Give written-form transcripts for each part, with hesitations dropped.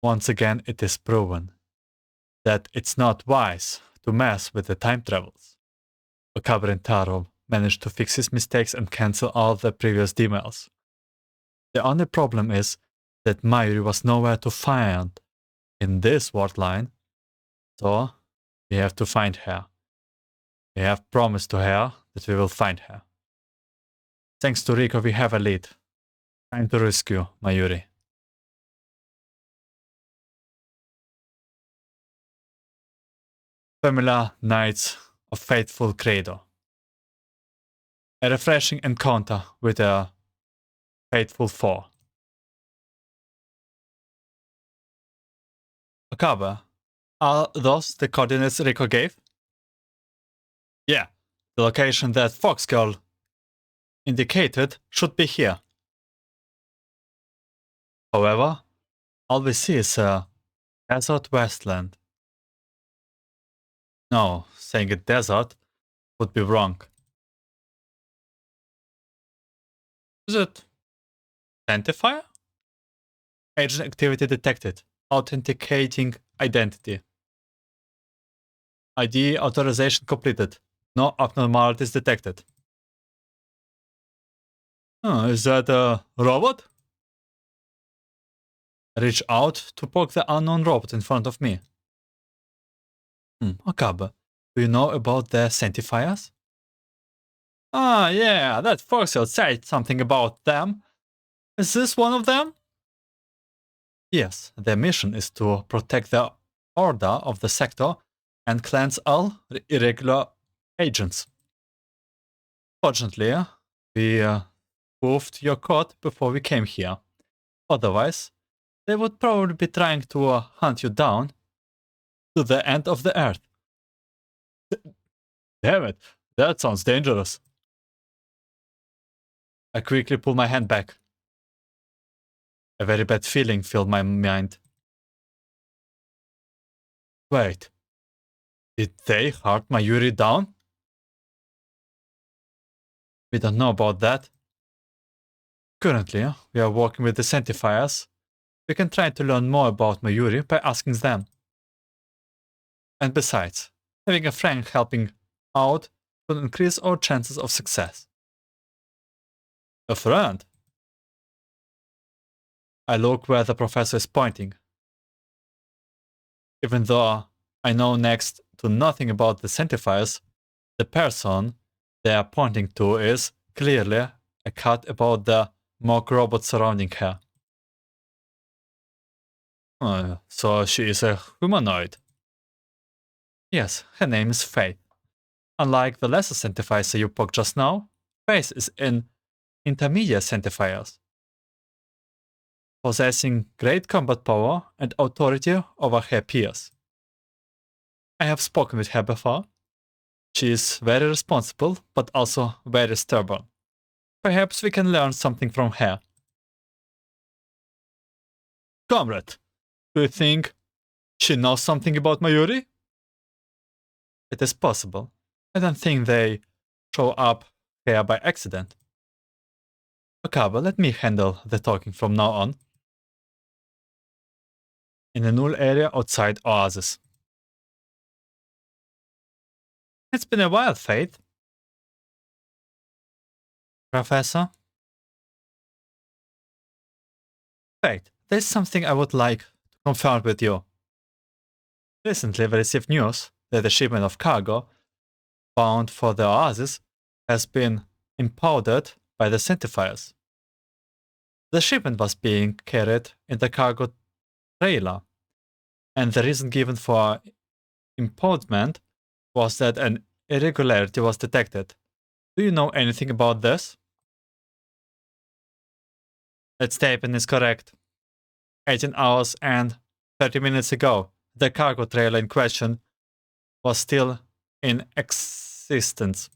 Once again, it is proven that it's not wise to mess with the time travels. Comrade and Taro managed to fix his mistakes and cancel all the previous emails. The only problem is that Mayuri was nowhere to find in this word line, so we have to find her. We have promised to her that we will find her. Thanks to Rico, we have a lead. Time to rescue Mayuri. Familiar Knights of Faithful Credo. A refreshing encounter with a faithful foe. Okabe, are those the coordinates Rico gave? Yeah, the location that Fox Girl indicated should be here. However, all we see is a desert wasteland. No, saying it desert would be wrong. Is it Sanctifier? Agent activity detected. Authenticating identity. ID authorization completed. No abnormalities detected. Is that a robot? Reach out to poke the unknown robot in front of me. Okabe, do you know about the Sanctifiers? Ah, yeah, that Foxel said something about them. Is this one of them? Yes, their mission is to protect the order of the sector and cleanse all irregular agents. Fortunately, we spoofed your code before we came here. Otherwise, they would probably be trying to hunt you down to the end of the earth. Damn it, that sounds dangerous. I quickly pull my hand back. A very bad feeling filled my mind. Wait, did they hunt Mayuri down? We don't know about that. Currently, we are working with the Sanctifiers. We can try to learn more about Mayuri by asking them. And besides, having a friend helping out will increase our chances of success. A friend? I look where the professor is pointing. Even though I know next to nothing about the Sanctifiers, the person they are pointing to is clearly a cat about the mock robot surrounding her. So she is a humanoid. Yes, her name is Faith. Unlike the lesser Sanctifiers you poked just now, Faith is an intermediate Sanctifiers, possessing great combat power and authority over her peers. I have spoken with her before. She is very responsible, but also very stubborn. Perhaps we can learn something from her. Comrade, do you think she knows something about Mayuri? It is possible. I don't think they show up here by accident. Okabe, let me handle the talking from now on. In a null area outside Oasis. It's been a while, Faith. Professor? Faith, there's something I would like to confirm with you. Recently, we received news that the shipment of cargo bound for the Oasis has been impounded by the Sanctifiers. The shipment was being carried in the cargo trailer, and the reason given for impoundment was that an irregularity was detected. Do you know anything about this? That statement is correct. 18 hours and 30 minutes ago, the cargo trailer in question was still in existence.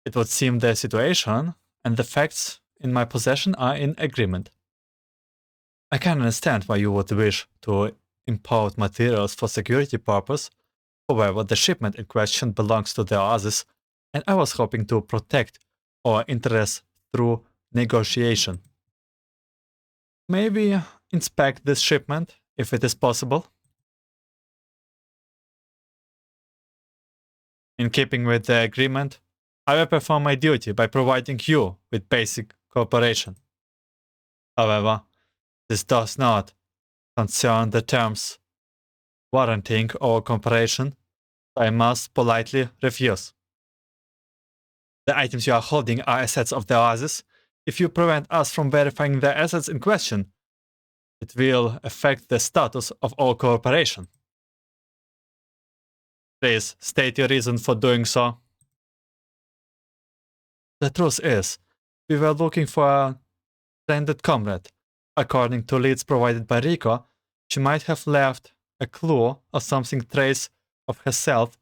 It would seem the situation and the facts in my possession are in agreement. I can understand why you would wish to import materials for security purpose. However, the shipment in question belongs to the Oasis, and I was hoping to protect our interests through negotiation. Maybe inspect this shipment, if it is possible. In keeping with the agreement, I will perform my duty by providing you with basic cooperation. However, this does not concern the terms warranting our cooperation, so I must politely refuse. The items you are holding are assets of the Oasis. If you prevent us from verifying the assets in question, it will affect the status of our cooperation. Please state your reason for doing so. The truth is, we were looking for a stranded comrade. According to leads provided by Rico, she might have left a clue or something trace of herself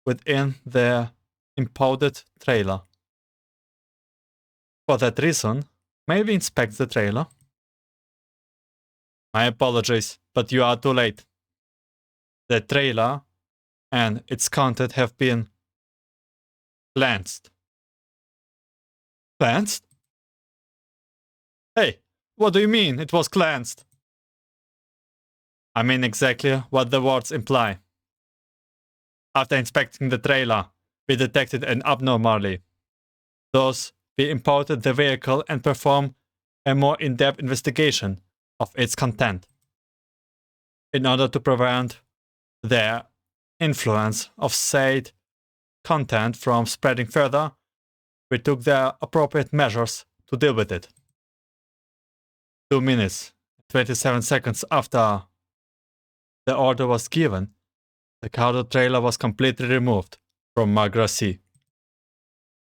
within the impounded trailer. For that reason, may we inspect the trailer? My apologies, but you are too late. The trailer and its content have been cleansed. Cleansed? Hey, what do you mean it was cleansed? I mean exactly what the words imply. After inspecting the trailer, we detected an abnormality. Thus, we imported the vehicle and performed a more in-depth investigation of its content. In order to prevent the influence of said content from spreading further, we took the appropriate measures to deal with it. 2 minutes, 27 seconds after the order was given, the cargo trailer was completely removed from Magra Sea.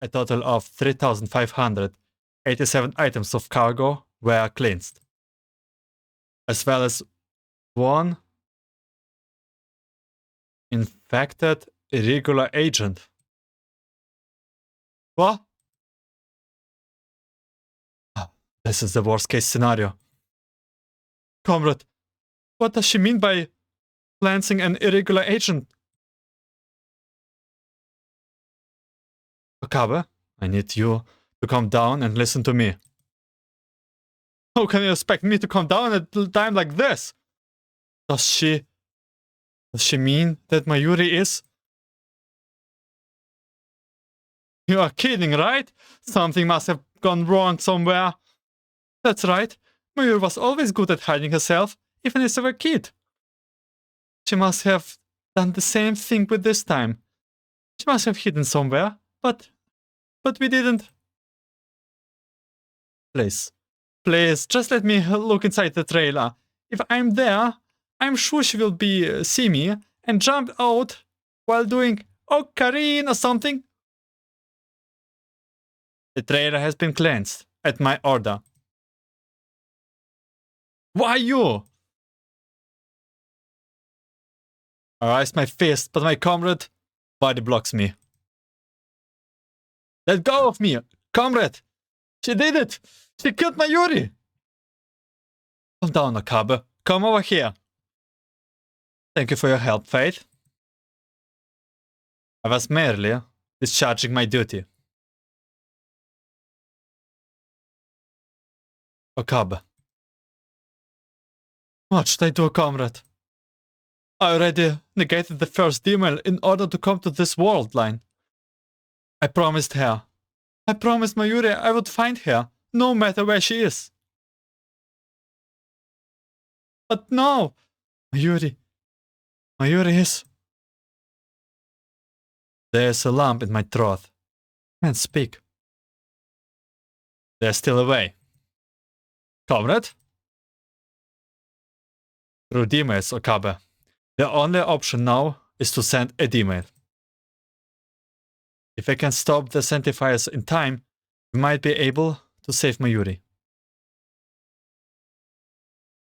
A total of 3,587 items of cargo were cleansed, as well as one infected irregular agent. What? This is the worst case scenario. Comrade, what does she mean by cleansing an irregular agent? Okabe, I need you to calm down and listen to me. How can you expect me to calm down at a time like this? Does she mean that Mayuri is? You are kidding, right? Something must have gone wrong somewhere. That's right. Mayuri was always good at hiding herself, even as a kid. She must have done the same thing with this time. She must have hidden somewhere, but we didn't. Please, just let me look inside the trailer. If I'm there, I'm sure she will see me and jump out while doing "Oh, Karin" or something. The trailer has been cleansed at my order. Why you? I raise my fist, but my comrade body blocks me. Let go of me, comrade! She did it! She killed Mayuri! Calm down, Okabe. Come over here. Thank you for your help, Faith. I was merely discharging my duty. Okabe. What should I do, comrade? I already negated the first email in order to come to this world line. I promised her. I promised Mayuri I would find her, no matter where she is. But no! Mayuri is... There's a lump in my throat. I can't speak. There's still a way. Comrade? Through emails, Okabe. The only option now is to send a email. If I can stop the Sanctifiers in time, we might be able to save Mayuri.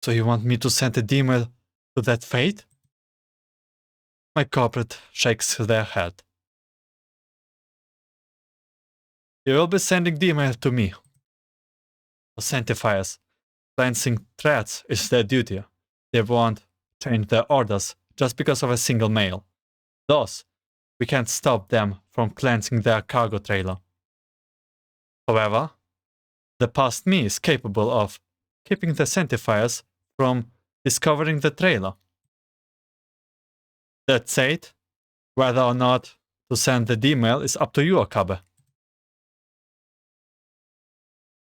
So you want me to send a email to that fate? My corporate shakes their head. You will be sending the email to me. The Sanctifiers, cleansing threats is their duty. They won't change their orders just because of a single mail. Thus, we can't stop them from cleansing their cargo trailer. However, the past me is capable of keeping the Sanctifiers from discovering the trailer. That said, whether or not to send the email is up to you, Akabe.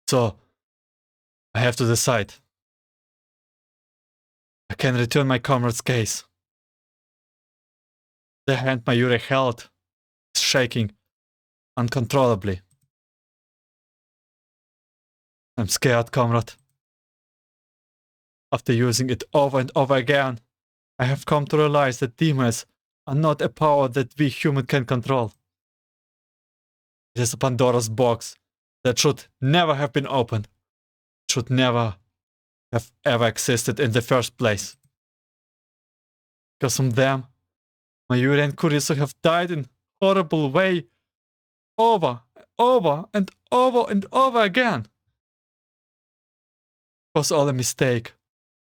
So, I have to decide. I can return my comrade's case. The hand Mayuri held is shaking uncontrollably. I'm scared, comrade. After using it over and over again, I have come to realize that demons are not a power that we humans can control. It is a Pandora's box that should never have been opened. It should never have ever existed in the first place. Because from them, Mayuri and Kurisu have died in horrible way over and over again. It was all a mistake.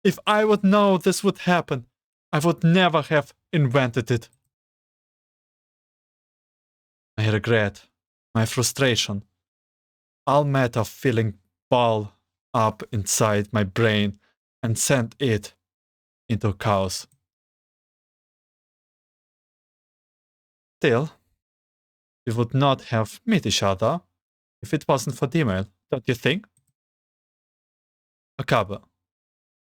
If I would know this would happen, I would never have invented it. My regret, my frustration, all matter feeling ball up inside my brain and sent it into chaos. Still, we would not have met each other if it wasn't for the email, don't you think? Akabe,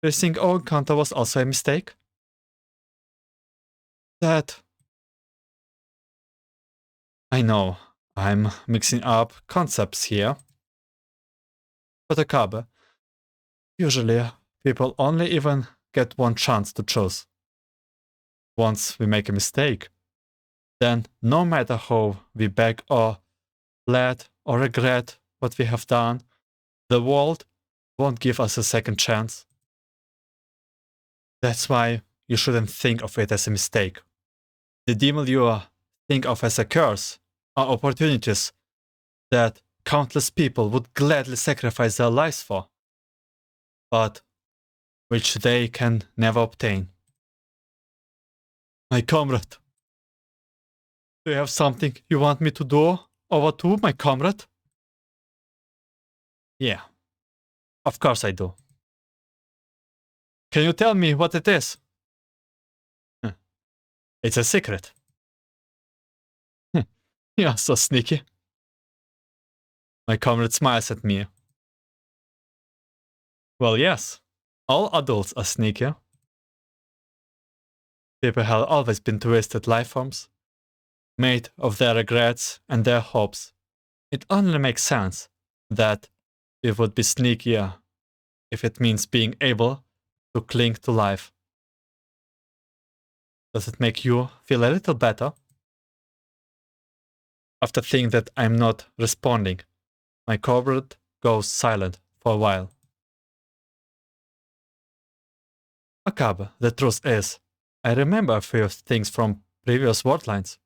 do you think our encounter was also a mistake? That... I know, I'm mixing up concepts here. But Akabe, usually people only even get one chance to choose. Once we make a mistake, then no matter how we beg or plead or regret what we have done, the world won't give us a second chance. That's why you shouldn't think of it as a mistake. The demon you think of as a curse are opportunities that countless people would gladly sacrifice their lives for, but which they can never obtain. My comrade, do you have something you want me to do over to, my comrade? Yeah, of course I do. Can you tell me what it is? It's a secret. You're so sneaky. My comrade smiles at me. Well, yes, all adults are sneaky. People have always been twisted life forms, made of their regrets and their hopes. It only makes sense that we would be sneakier if it means being able to cling to life. Does it make you feel a little better? After thinking that I'm not responding, my comrade goes silent for a while. Akabe, the truth is, I remember a few things from previous wordlines.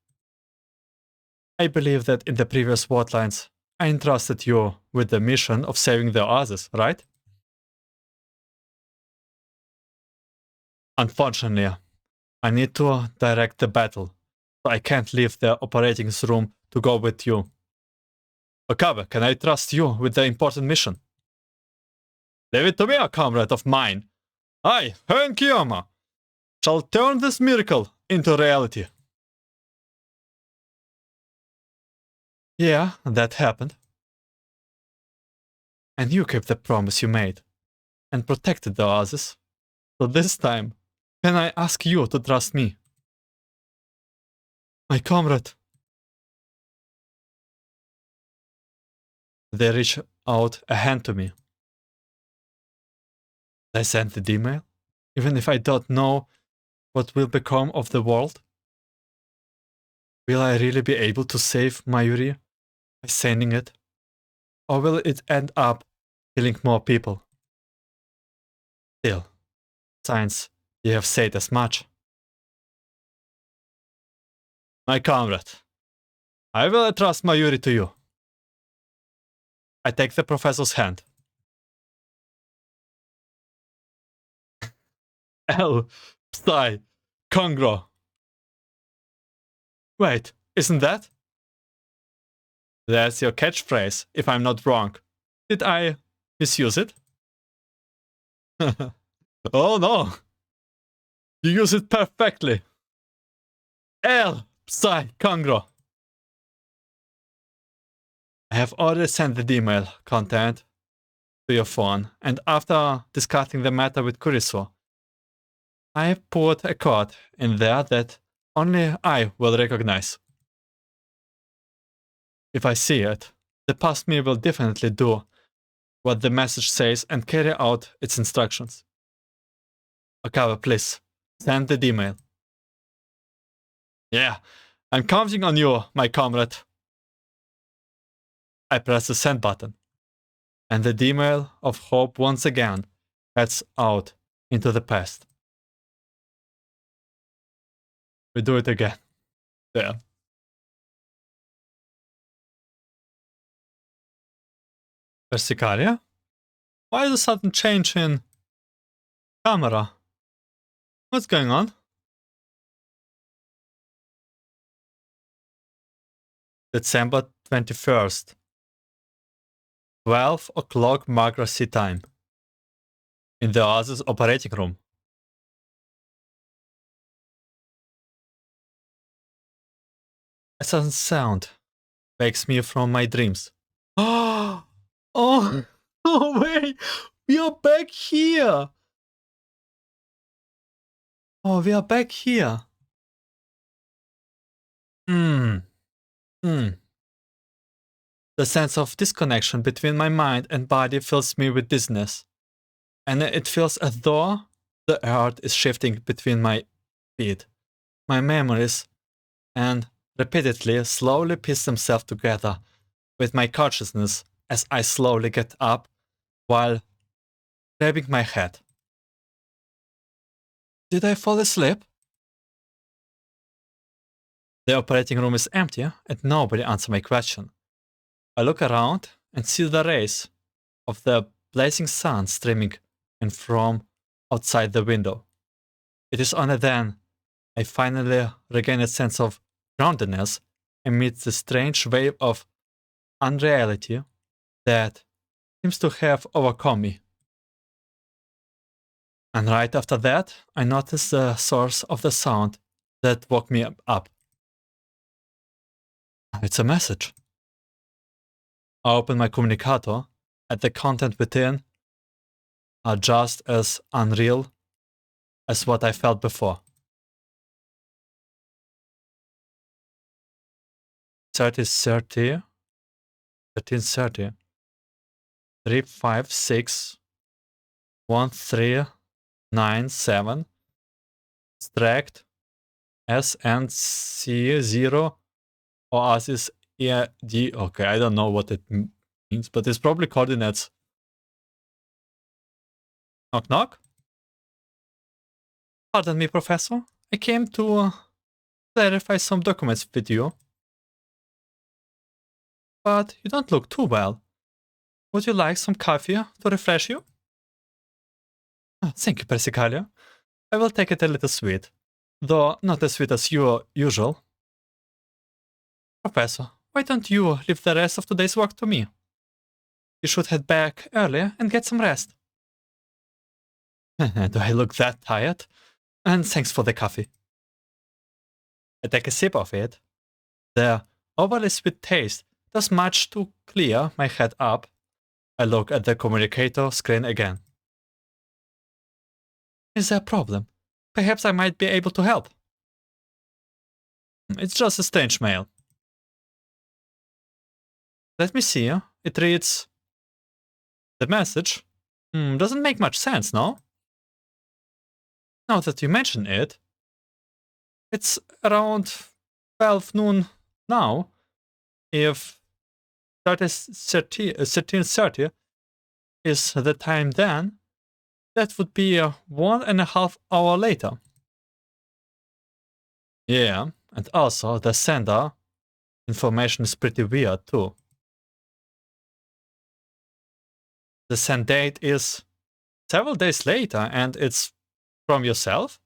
I believe that in the previous wordlines, I entrusted you with the mission of saving the oasis, right? Unfortunately, I need to direct the battle, so I can't leave the operating room to go with you. Akabe, can I trust you with the important mission? Leave it to me, a comrade of mine. I, Henkiyama, shall turn this miracle into reality. Yeah, that happened. And you kept the promise you made, and protected the oasis. So this time, can I ask you to trust me? My comrade. They reach out a hand to me. I sent the email, even if I don't know what will become of the world. Will I really be able to save Mayuri by sending it? Or will it end up killing more people? Still, Steins, you have said as much. My comrade, I will entrust Mayuri to you. I take the professor's hand. L, Psi, Congro. Wait, isn't that? That's your catchphrase, if I'm not wrong. Did I misuse it? Oh no! You use it perfectly! Psi, Kangro! I have already sent the email content to your phone, and after discussing the matter with Kuriso, I put a code in there that only I will recognize. If I see it, the past me will definitely do what the message says and carry out its instructions. Okawa, please, send the email. Yeah, I'm counting on you, my comrade. I press the send button, and the email of hope once again heads out into the past. We do it again. There. Persicaria? Why the sudden change in camera? What's going on? December 21st. 12 o'clock Margracy time. In the Oasis operating room. A sudden sound wakes me from my dreams. Oh, oh wait, we are back here. Oh, we are back here. The sense of disconnection between my mind and body fills me with dizziness. And it feels as though the earth is shifting between my feet. My memories and repeatedly slowly piece themselves together with my consciousness as I slowly get up while grabbing my head. Did I fall asleep? The operating room is empty and nobody answers my question. I look around and see the rays of the blazing sun streaming in from outside the window. It is only then I finally regain a sense of groundedness amidst the strange wave of unreality that seems to have overcome me. And right after that, I notice the source of the sound that woke me up. It's a message. I open my communicator, and the content within are just as unreal as what I felt before. 1330, 356, 1397, extract SNC0 Oasis ED. Okay, I don't know what it means, but it's probably coordinates. Knock knock? Pardon me, Professor. I came to clarify some documents with you. But you don't look too well. Would you like some coffee to refresh you? Oh, thank you, Persicalia. I will take it a little sweet, though not as sweet as your usual. Professor, why don't you leave the rest of today's work to me? You should head back early and get some rest. Do I look that tired? And thanks for the coffee. I take a sip of it. The overly sweet taste does much to clear my head up. I look at the communicator screen again. Is there a problem? Perhaps I might be able to help. It's just a strange mail. Let me see. It reads... The message? Doesn't make much sense, no? Now that you mention it, it's around 12 noon now. If 13:30 is the time then, that would be 1.5 hours later. Yeah, and also the sender information is pretty weird too. The send date is several days later and it's from yourself?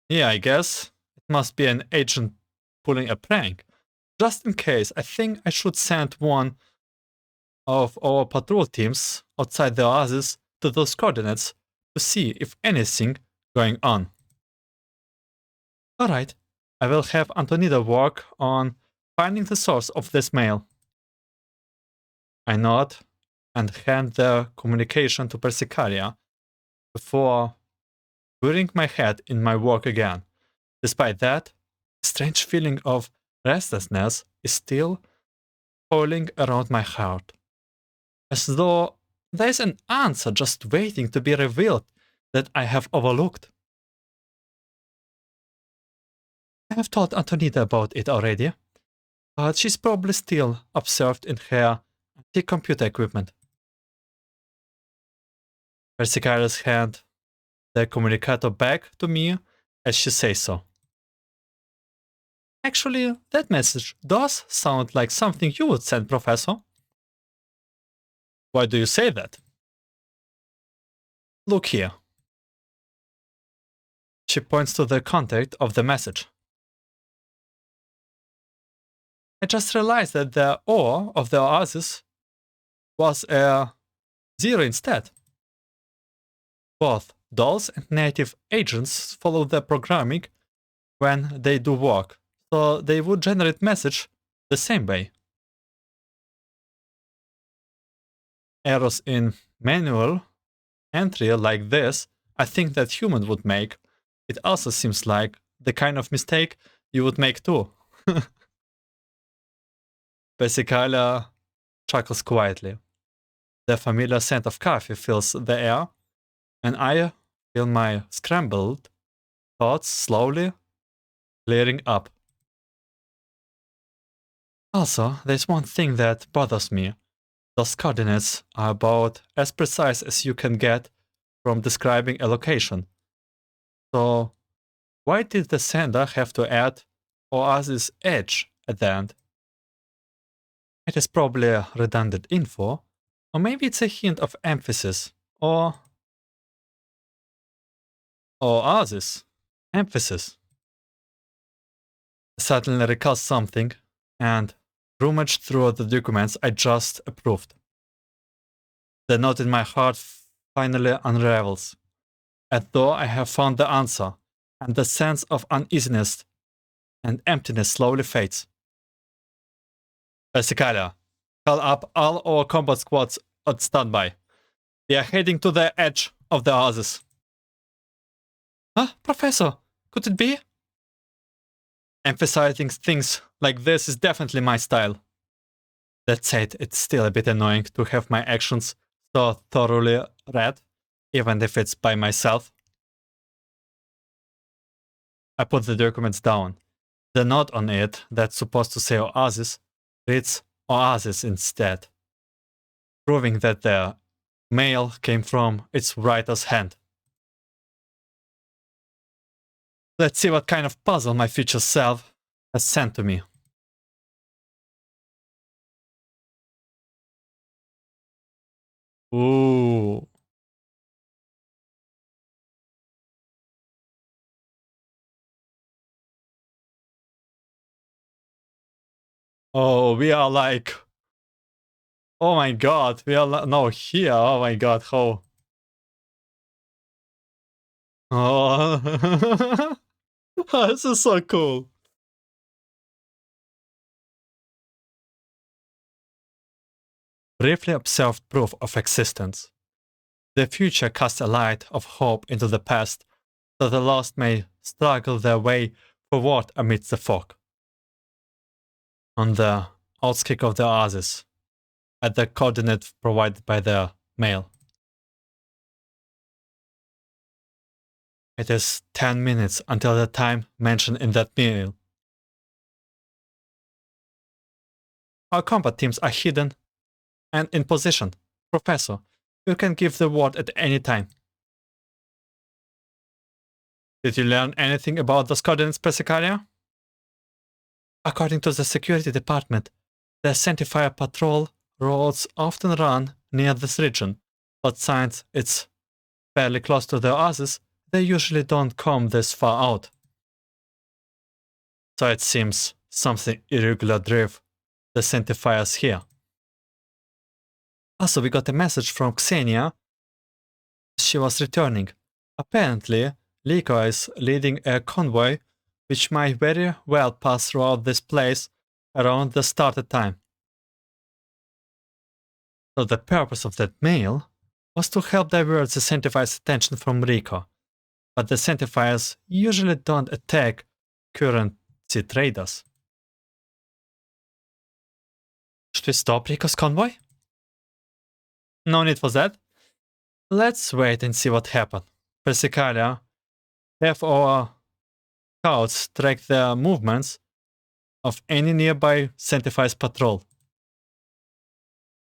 Yeah, I guess it must be an agent pulling a prank. Just in case, I think I should send one of our patrol teams outside the Oasis to those coordinates to see if anything going on. Alright, I will have Antonida work on finding the source of this mail. I nod and hand the communication to Persicaria before burying my head in my work again. Despite that, a strange feeling of restlessness is still coiling around my heart, as though there is an answer just waiting to be revealed that I have overlooked. I have told Antonida about it already, but she's probably still absorbed in her anti-computer equipment. Persicaria's hand the communicator back to me as she says so. Actually, that message does sound like something you would send, Professor. Why do you say that? Look here. She points to the content of the message. I just realized that the O of the oasis was a 0 instead. Both dolls and native agents follow the programming when they do work, so they would generate message the same way. Errors in manual entry like this, I think that human would make. It also seems like the kind of mistake you would make too. Persicaria chuckles quietly. The familiar scent of coffee fills the air, and I feel my scrambled thoughts slowly clearing up. Also, there's one thing that bothers me. Those coordinates are about as precise as you can get from describing a location. So, why did the sender have to add Oasis Edge at the end? It is probably a redundant info, or maybe it's a hint of emphasis, or Oasis. Emphasis. I suddenly recall something, and rummaged through the documents I just approved. The note in my heart finally unravels, as though I have found the answer, and the sense of uneasiness and emptiness slowly fades. Persicaria, call up all our combat squads on standby. We are heading to the edge of the oasis. Huh, Professor? Could it be? Emphasizing things like this is definitely my style. That said, it's still a bit annoying to have my actions so thoroughly read, even if it's by myself. I put the documents down. The note on it that's supposed to say Oasis reads Oasis instead, proving that the mail came from its writer's hand. Let's see what kind of puzzle my future self has sent to me. Ooh. Oh, we are like... Oh my god, we are no here. Oh my god, how... Oh, this is so cool. Briefly observed proof of existence. The future casts a light of hope into the past, so the lost may struggle their way forward amidst the fog. On the outskirts of the oasis, at the coordinate provided by the mail. It is 10 minutes until the time mentioned in that mail. Our combat teams are hidden and in position. Professor, you can give the word at any time. Did you learn anything about those coordinates, Persicaria? According to the security department, the Sanctifier patrol roads often run near this region, but since it's fairly close to the oasis, they usually don't come this far out. So it seems something irregular drove the Sanctifiers here. Also, we got a message from Xenia she was returning. Apparently, Liko is leading a convoy which might very well pass throughout this place around the started time. So the purpose of that mail was to help divert the Sanctifiers' attention from Rico, but the Sanctifiers usually don't attack currency traders. Should we stop Rico's convoy? No need for that. Let's wait and see what happened. Persicalia, have our scouts track the movements of any nearby Sanctifiers patrol.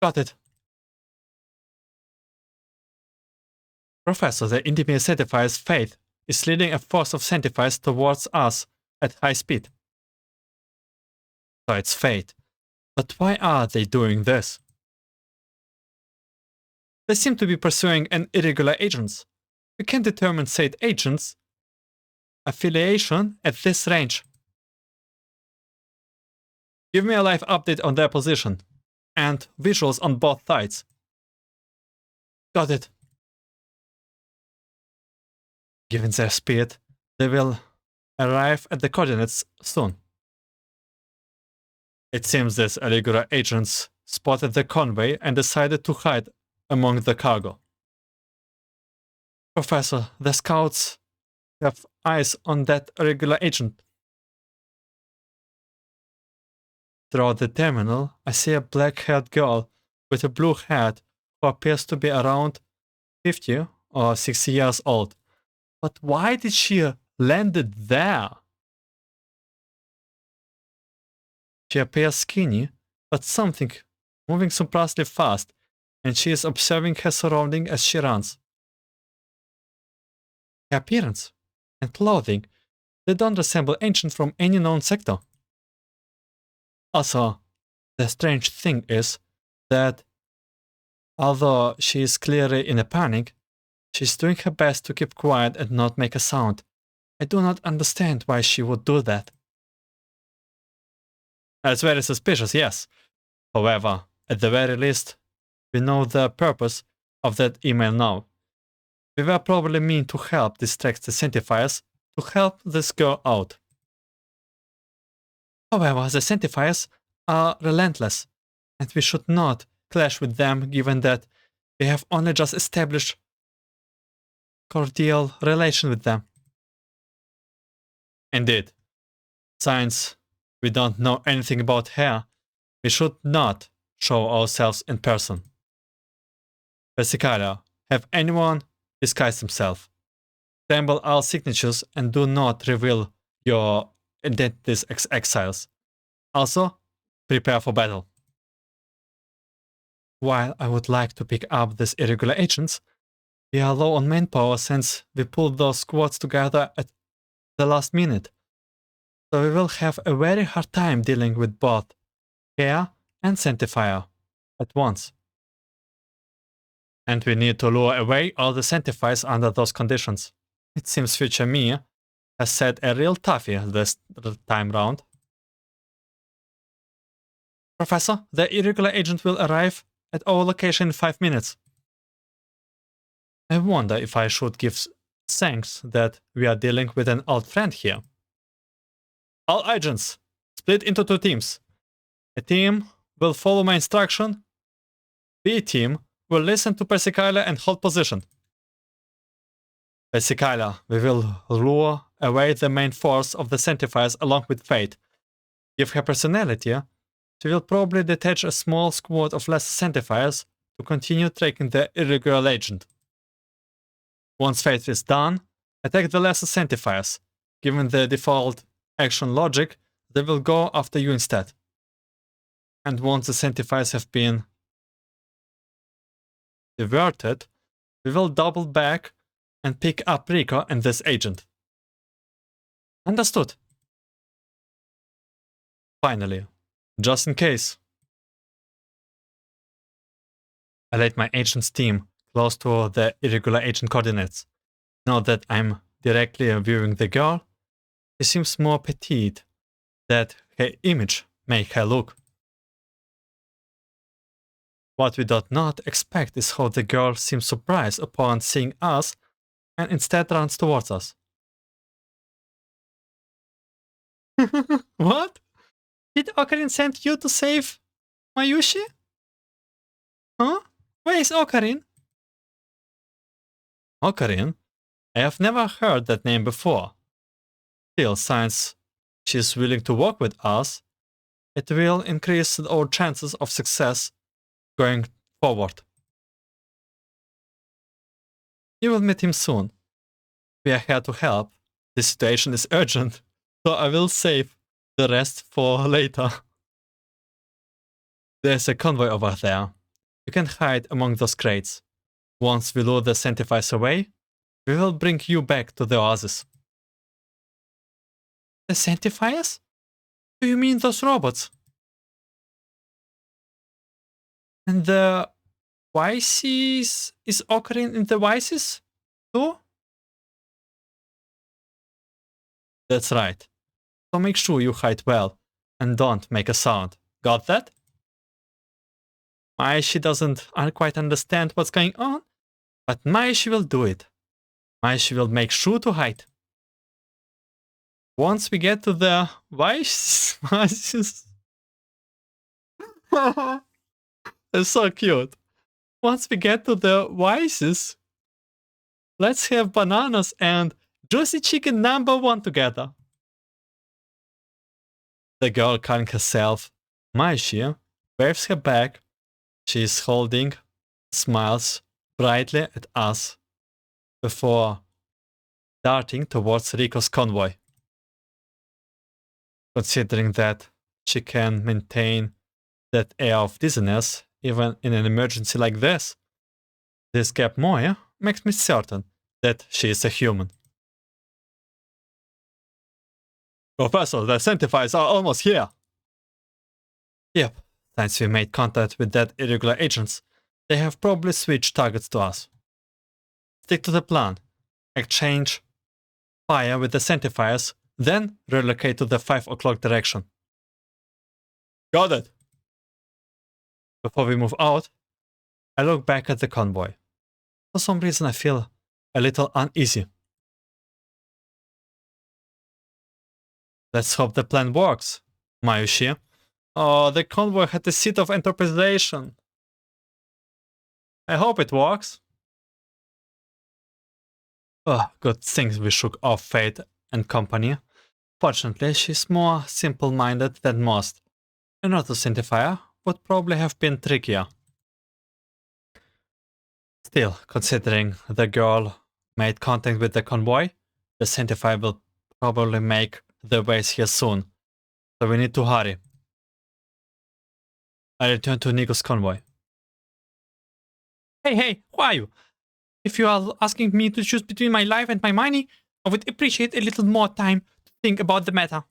Got it. Professor, the intimate Sanctifier's fate is leading a force of Sanctifiers towards us at high speed. So it's fate. But why are they doing this? They seem to be pursuing an irregular agents. We can determine said agents' affiliation at this range. Give me a live update on their position and visuals on both sides. Got it. Given their speed, they will arrive at the coordinates soon. It seems these irregular agents spotted the convoy and decided to hide among the cargo. Professor, the scouts have eyes on that irregular agent. Throughout the terminal, I see a black-haired girl with a blue hat who appears to be around 50 or 60 years old. But why did she landed there? She appears skinny, but something moving surprisingly fast, and she is observing her surrounding as she runs. Her appearance and clothing, they don't resemble ancient from any known sector. Also, the strange thing is that although she is clearly in a panic, she's doing her best to keep quiet and not make a sound. I do not understand why she would do that. That's very suspicious, yes. However, at the very least, we know the purpose of that email now. We were probably meant to help distract the Sanctifiers to help this girl out. However, the Sanctifiers are relentless, and we should not clash with them given that we have only just established cordial relation with them. Indeed, since we don't know anything about her, we should not show ourselves in person. Persicalia, have anyone disguise himself. Tremble all signatures and do not reveal your identities as exiles. Also, prepare for battle. While I would like to pick up these irregular agents, we are low on manpower since we pulled those squads together at the last minute. So we will have a very hard time dealing with both her and Sanctifier at once. And we need to lure away all the Sanctifiers under those conditions. It seems future me has set a real toughie this time round. Professor, the irregular agent will arrive at our location in 5 minutes. I wonder if I should give thanks that we are dealing with an old friend here. All agents, split into 2 teams. A team will follow my instruction. B team will listen to Persicalia and hold position. Persicalia, we will lure away the main force of the Sanctifiers along with Fate. Give her personality, she will probably detach a small squad of lesser Sanctifiers to continue tracking the irregular agent. Once Fate is done, attack the lesser Sanctifiers. Given the default action logic, they will go after you instead. And once the Sanctifiers have been diverted, we will double back and pick up Rico and this agent. Understood. Finally, just in case, I laid my agent's team close to the irregular agent coordinates. Now that I'm directly viewing the girl, she seems more petite than her image make her look. What we did not expect is how the girl seems surprised upon seeing us and instead runs towards us. What? Did Ocarina send you to save Mayushi? Huh? Where is Ocarina? Ocarina? I have never heard that name before. Still, since she's willing to work with us, it will increase our chances of success going forward. You will meet him soon. We are here to help. The situation is urgent, so I will save the rest for later. There's a convoy over there. You can hide among those crates. Once we lure the Sanctifiers away, we will bring you back to the oasis. The Sanctifiers? Do you mean those robots? And the Vices? Is Ocarina in the Vices too? That's right. So make sure you hide well and don't make a sound. Got that? Maishi doesn't quite understand what's going on, but Maishi will do it. Maishi will make sure to hide. Once we get to the Vices... It's so cute. Once we get to the Vices, let's have bananas and juicy chicken #1 together. The girl calling herself Maishi waves her back. She is holding, smiles brightly at us before darting towards Rico's convoy. Considering that she can maintain that air of dizziness even in an emergency like this Cap Moya makes me certain that she is a human. Professor, the Sanctifiers are almost here. Yep, since we made contact with that irregular agents, they have probably switched targets to us. Stick to the plan. Exchange fire with the Sanctifiers, then relocate to the 5 o'clock direction. Got it! Before we move out, I look back at the convoy. For some reason I feel a little uneasy. Let's hope the plan works, Mayushi. Oh, the convoy had the seat of interpretation. I hope it works. Oh, good thing we shook off Fate and company. Fortunately, she's more simple-minded than most. Another Sanctifier would probably have been trickier. Still, considering the girl made contact with the convoy, the Sanctifier will probably make their ways here soon. So we need to hurry. I return to Nico's convoy. Hey, who are you? If you are asking me to choose between my life and my money, I would appreciate a little more time to think about the matter.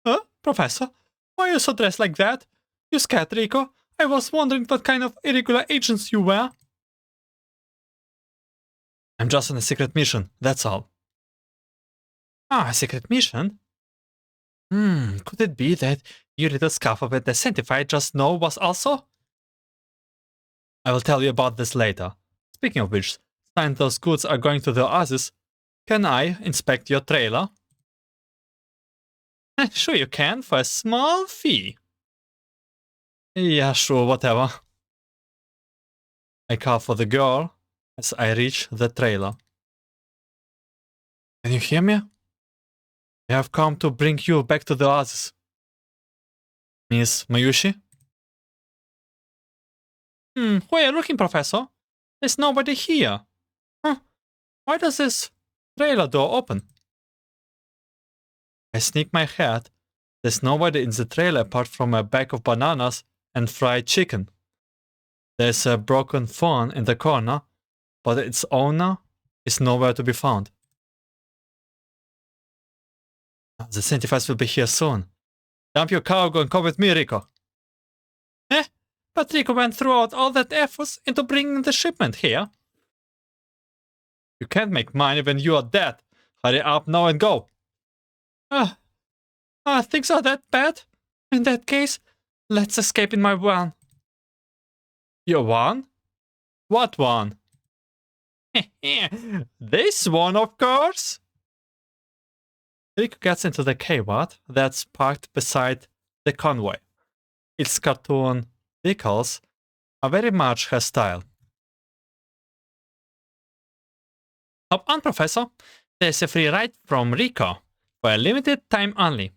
Huh? Professor? Why are you so dressed like that? You scared, Rico? I was wondering what kind of irregular agents you were. I'm just on a secret mission, that's all. Ah, a secret mission? Could it be that your little scuffle with the Sanctifier just now was also? I will tell you about this later. Speaking of which, since those goods are going to the oasis, can I inspect your trailer? Sure you can, for a small fee. Yeah, sure, whatever. I call for the girl as I reach the trailer. Can you hear me? I have come to bring you back to the oasis. Miss Mayushi? Where are you looking, Professor? There's nobody here. Huh? Why does this trailer door open? I sneak my head. There's nobody in the trailer apart from a bag of bananas and fried chicken. There's a broken phone in the corner, but its owner is nowhere to be found. The Sanctifiers will be here soon. Dump your cargo and come with me, Rico. But Rico went throughout all that effort into bringing the shipment here. You can't make money when you are dead. Hurry up now and go. Things are that bad? In that case, let's escape in my van. You won? What one? This one, of course! Rico gets into the K-Watt that's parked beside the convoy. Its cartoon decals are very much her style. Hop on, Professor. There's a free ride from Rico for a limited time only.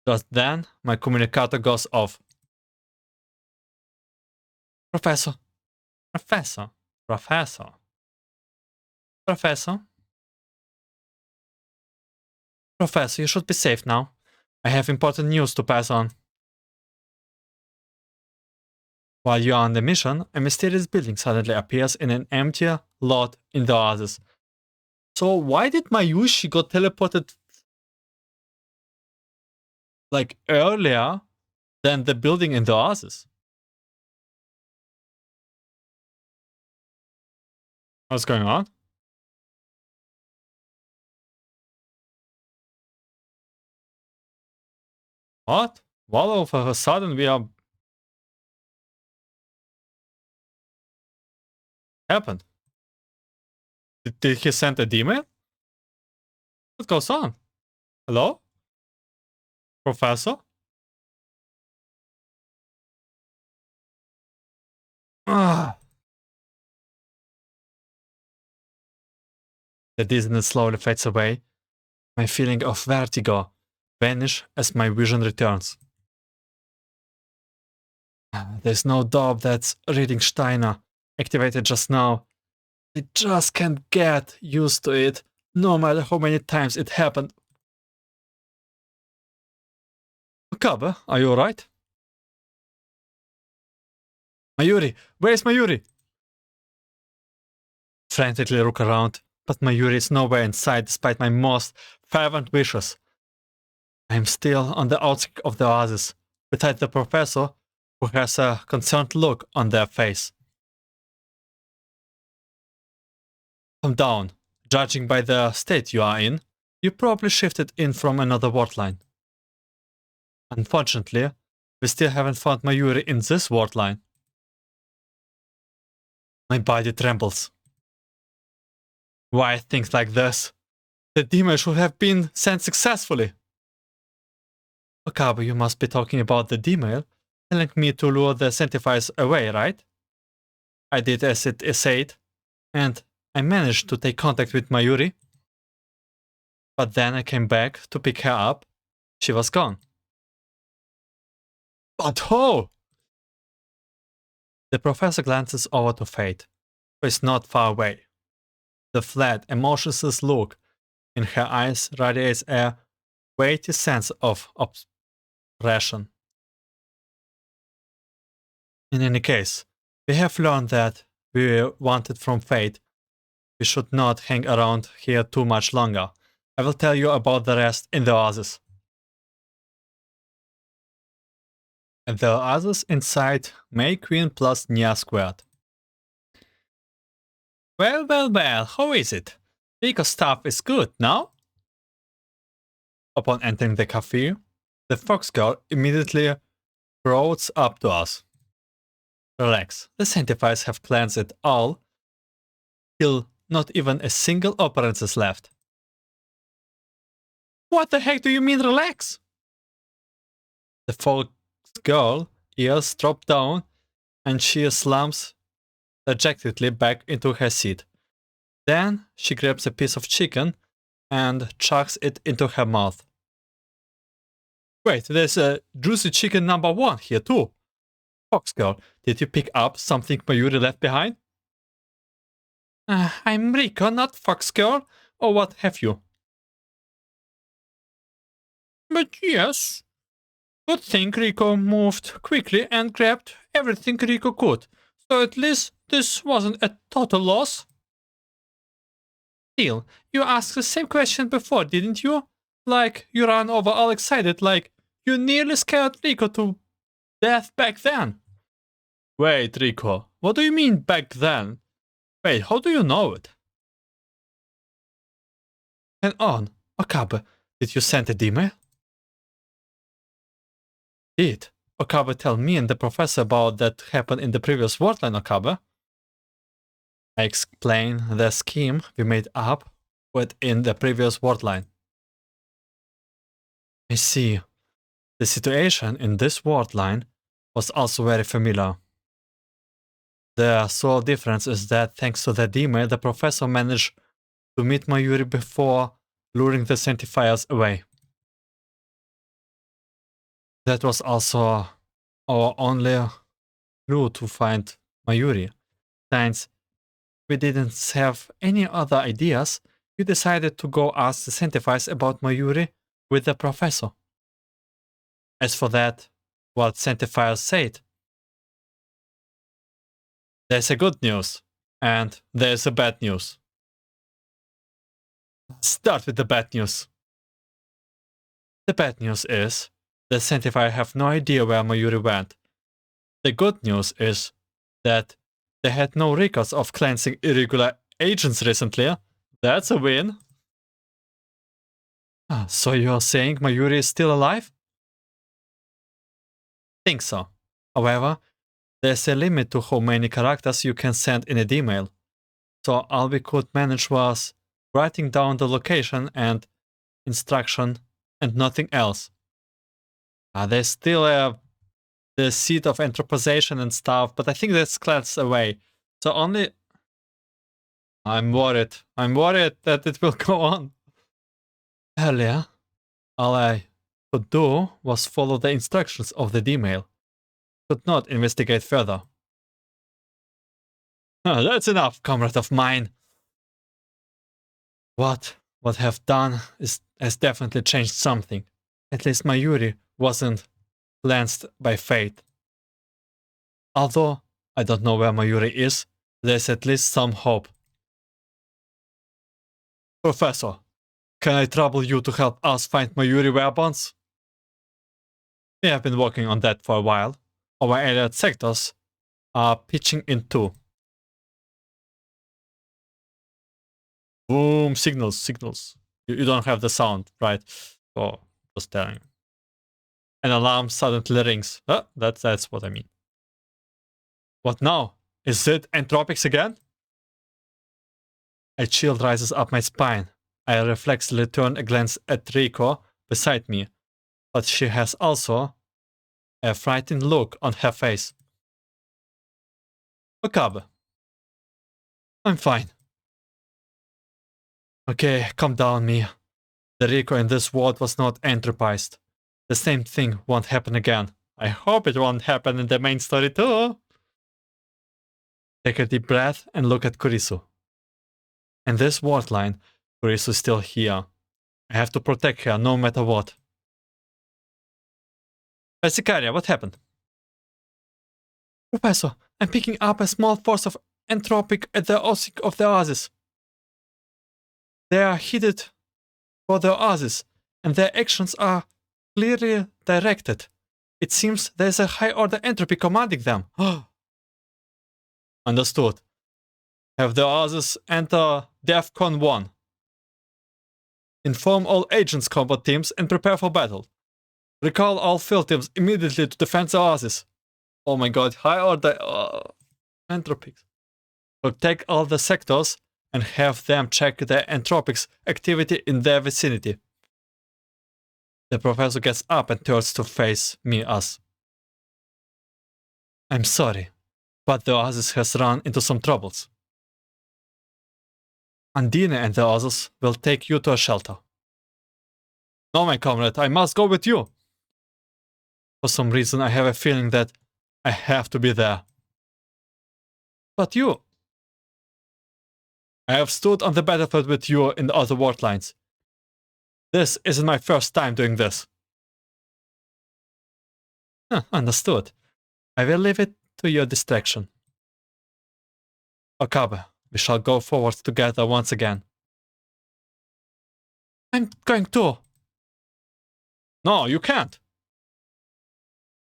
Just then, my communicator goes off. Professor. Professor. Professor. Professor. Professor, you should be safe now. I have important news to pass on. While you are on the mission, a mysterious building suddenly appears in an empty lot in the oasis. So why did Mayuri got teleported like earlier than the building in the oasis? What's going on? What? Well, all of a sudden we are... Happened? Did he send an email? What goes on? Hello? Professor? Ah. The dizziness slowly fades away. My feeling of vertigo vanish as my vision returns. There's no doubt that's reading Steiner activated just now. I just can't get used to it, no matter how many times it happened. Okabe, are you alright? Mayuri, where's Mayuri? Frantically look around, but Mayuri is nowhere in sight despite my most fervent wishes. I am still on the outskirts of the oasis, beside the professor, who has a concerned look on their face. Calm down. Judging by the state you are in, you probably shifted in from another ward line. Unfortunately, we still haven't found Mayuri in this ward line. My body trembles. Why things like this? The demon should have been sent successfully. Okabe, you must be talking about the demon telling me to lure the Sanctifiers away, right? I did as it said, and I managed to take contact with Mayuri. But then I came back to pick her up. She was gone. But how? The professor glances over to Fate, who is not far away. The flat, emotionless look in her eyes radiates a weighty sense of oppression. In any case, we have learned that we wanted from Fate. We should not hang around here too much longer. I will tell you about the rest in the oasis. And the oasis inside May Queen plus Nia squared. Well, how is it? Rico's stuff is good, no? Upon entering the cafe, the fox girl immediately roars up to us. Relax, the Sanctifiers have cleansed it all, till not even a single operance is left. What the heck do you mean relax? The fox girl ears drop down and she slumps dejectedly back into her seat. Then she grabs a piece of chicken and chucks it into her mouth. Wait, there's a juicy chicken number 1 here too. Fox girl, did you pick up something Mayuri left behind? I'm Rico, not Fox girl, or what have you. But yes. Good thing Rico moved quickly and grabbed everything Rico could, so at least this wasn't a total loss. Still, you asked the same question before, didn't you? Like, you ran over all excited, like, you nearly scared Rico to death back then. Wait, Rico, what do you mean back then? Wait, how do you know it? And on, Okabe, did you send a email? Did. Okabe tell me and the professor about that happened in the previous wordline, Okabe? I explain the scheme we made up within the previous wordline. I see. The situation in this wordline was also very familiar. The sole difference is that thanks to that email, the professor managed to meet Mayuri before luring the Sanctifiers away. That was also our only clue to find Mayuri. Since we didn't have any other ideas, we decided to go ask the Sanctifiers about Mayuri with the professor. As for that, what Sanctifiers said, there's a good news, and there's a bad news. Start with the bad news. The bad news is the Sanctifiers have no idea where Mayuri went. The good news is that they had no records of cleansing irregular agents recently. That's a win. So you're saying Mayuri is still alive? Think so. However, there's a limit to how many characters you can send in an email. So all we could manage was writing down the location and instruction and nothing else. There's still the seed of anthropization and stuff, but I think that's cleansed away. So only... I'm worried. I'm worried that it will go on. Earlier, all I could do was follow the instructions of the email. Could not investigate further. That's enough, comrade of mine. What have done has definitely changed something. At least Mayuri wasn't cleansed by fate. Although I don't know where Mayuri is, there's at least some hope. Professor, can I trouble you to help us find Mayuri whereabouts? We have been working on that for a while. Our allied sectors are pitching in too. Boom, signals. You don't have the sound, right? Oh, just telling you. An alarm suddenly rings. That's what I mean. What now? Is it entropics again? A chill rises up my spine. I reflexively turn a glance at Rico beside me, but she has also a frightened look on her face. Okabe. I'm fine. Okay, calm down, me. The Rico in this world was not entropized. The same thing won't happen again. I hope it won't happen in the main story too. Take a deep breath and look at Kurisu. In this word line, Kurisu is still here. I have to protect her no matter what. Sicaria, what happened? Professor, I'm picking up a small force of entropic at the oasic of the oasis. They are headed for the oasis, and their actions are clearly directed. It seems there's a high-order entropy commanding them. Understood. Have the oasis enter DEFCON 1. Inform all agents, combat teams, and prepare for battle. Recall all field teams immediately to defend the oasis. Oh my god, high-order entropics. Protect all the sectors and have them check the entropics activity in their vicinity. The professor gets up and turns to face us. I'm sorry, but the oasis has run into some troubles. Andine and the others will take you to a shelter. No, my comrade, I must go with you. For some reason, I have a feeling that I have to be there. But you... I have stood on the battlefield with you in the other ward lines. This isn't my first time doing this. Understood. I will leave it to your distraction. Okabe, we shall go forward together once again. I'm going to. No, you can't.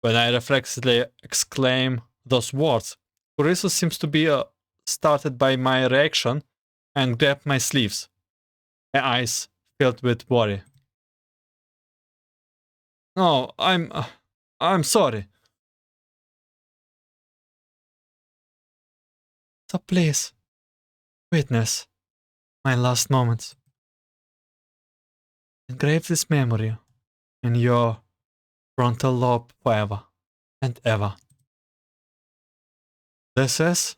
When I reflexively exclaim those words, Kurisu seems to be startled by my reaction and grabbed my sleeves, her eyes filled with worry. No, I'm sorry. So please, witness my last moments. Engrave this memory in your frontal lobe forever and ever. This is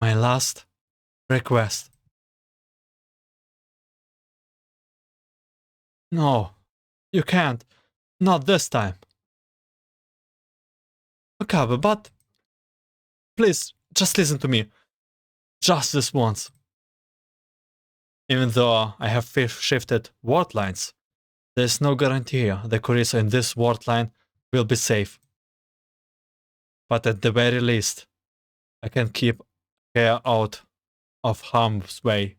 my last request. No, you can't. Not this time. Okabe, but please, just listen to me. Just this once. Even though I have shifted word lines, there's no guarantee the Kurisu in this word line will be safe. But at the very least, I can keep her out of harm's way.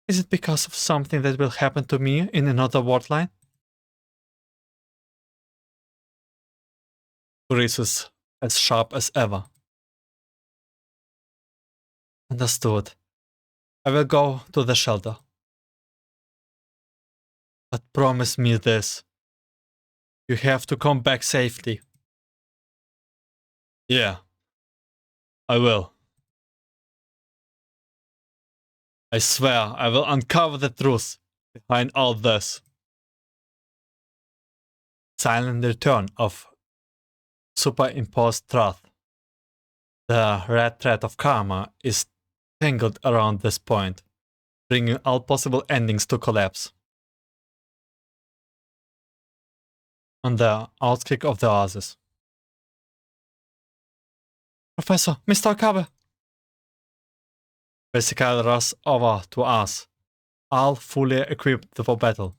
Is it because of something that will happen to me in another word line? Kurisu's as sharp as ever. Understood. I will go to the shelter. But promise me this. You have to come back safely. Yeah, I will. I swear I will uncover the truth behind all this. Silent return of superimposed truth. The red thread of karma is tangled around this point, bringing all possible endings to collapse. On the outkick of the oasis. Professor, Mr. Okabe! Basically rushes over to us, all fully equipped for battle.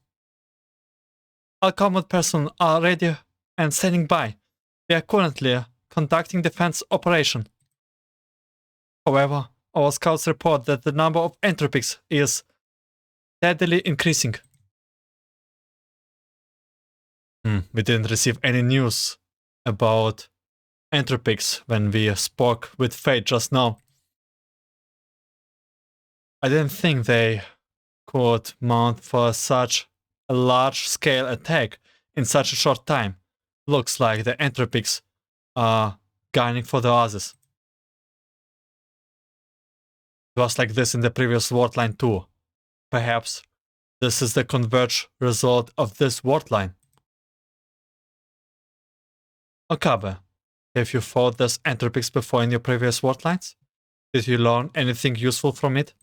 All combat personnel are ready and standing by. We are currently conducting defense operation. However, our scouts report that the number of entropics is steadily increasing. We didn't receive any news about entropics when we spoke with Fate just now. I didn't think they could mount for such a large-scale attack in such a short time. Looks like the entropics are gunning for the others. It was like this in the previous word line too. Perhaps this is the converged result of this word line. Okabe, have you fought this entropics before in your previous word lines? Did you learn anything useful from it?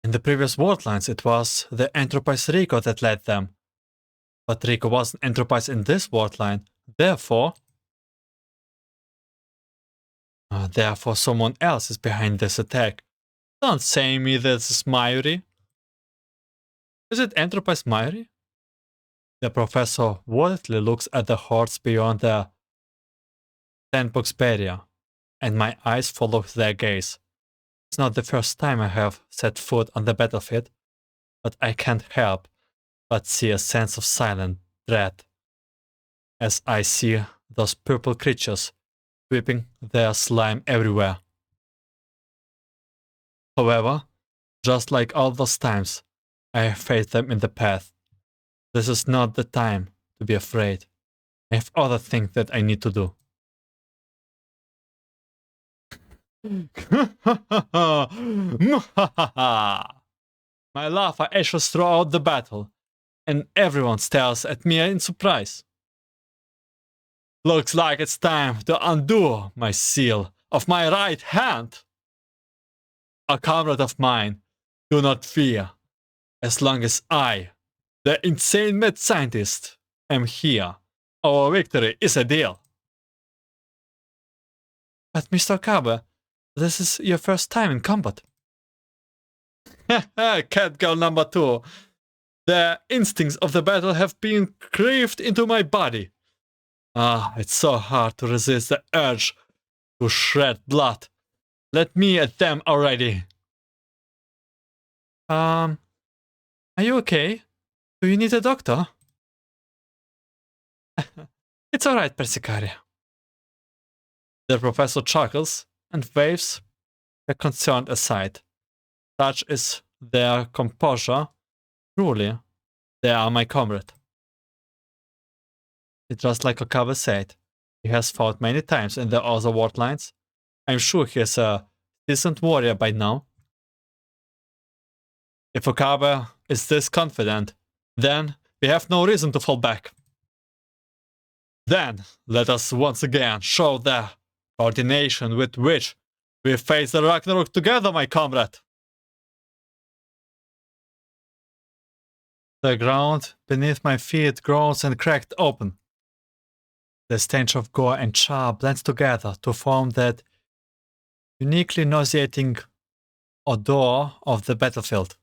In the previous word lines, it was the Enterprise Rico that led them. But Rico wasn't Enterprise in this word line, therefore someone else is behind this attack. Don't say me this is Mayuri. Is it Enterprise Mayuri? The professor worriedly looks at the hordes beyond the sandbox barrier, and my eyes follow their gaze. It's not the first time I have set foot on the battlefield, but I can't help but see a sense of silent dread as I see those purple creatures sweeping their slime everywhere. However, just like all those times, I have faced them in the past. This is not the time to be afraid. I have other things that I need to do. My laughter echoes throughout the battle, and everyone stares at me in surprise. Looks like it's time to undo my seal of my right hand. A comrade of mine, do not fear. As long as I, the insane mad scientist, am here, our victory is a deal. But Mr. Okabe, this is your first time in combat. Cat girl number 2. The instincts of the battle have been craved into my body. It's so hard to resist the urge to shred blood. Let me at them already. Are you okay? Do you need a doctor? It's alright, Persicaria. The professor chuckles and waves the concerned aside. Such is their composure. Truly, they are my comrade. Just like Okabe said, he has fought many times in the other war lines. I'm sure he is a decent warrior by now. If Okabe is this confident, then we have no reason to fall back. Then, let us once again show the coordination with which we face the Ragnarok together, my comrade. The ground beneath my feet groans and cracked open. The stench of gore and char blends together to form that uniquely nauseating odor of the battlefield.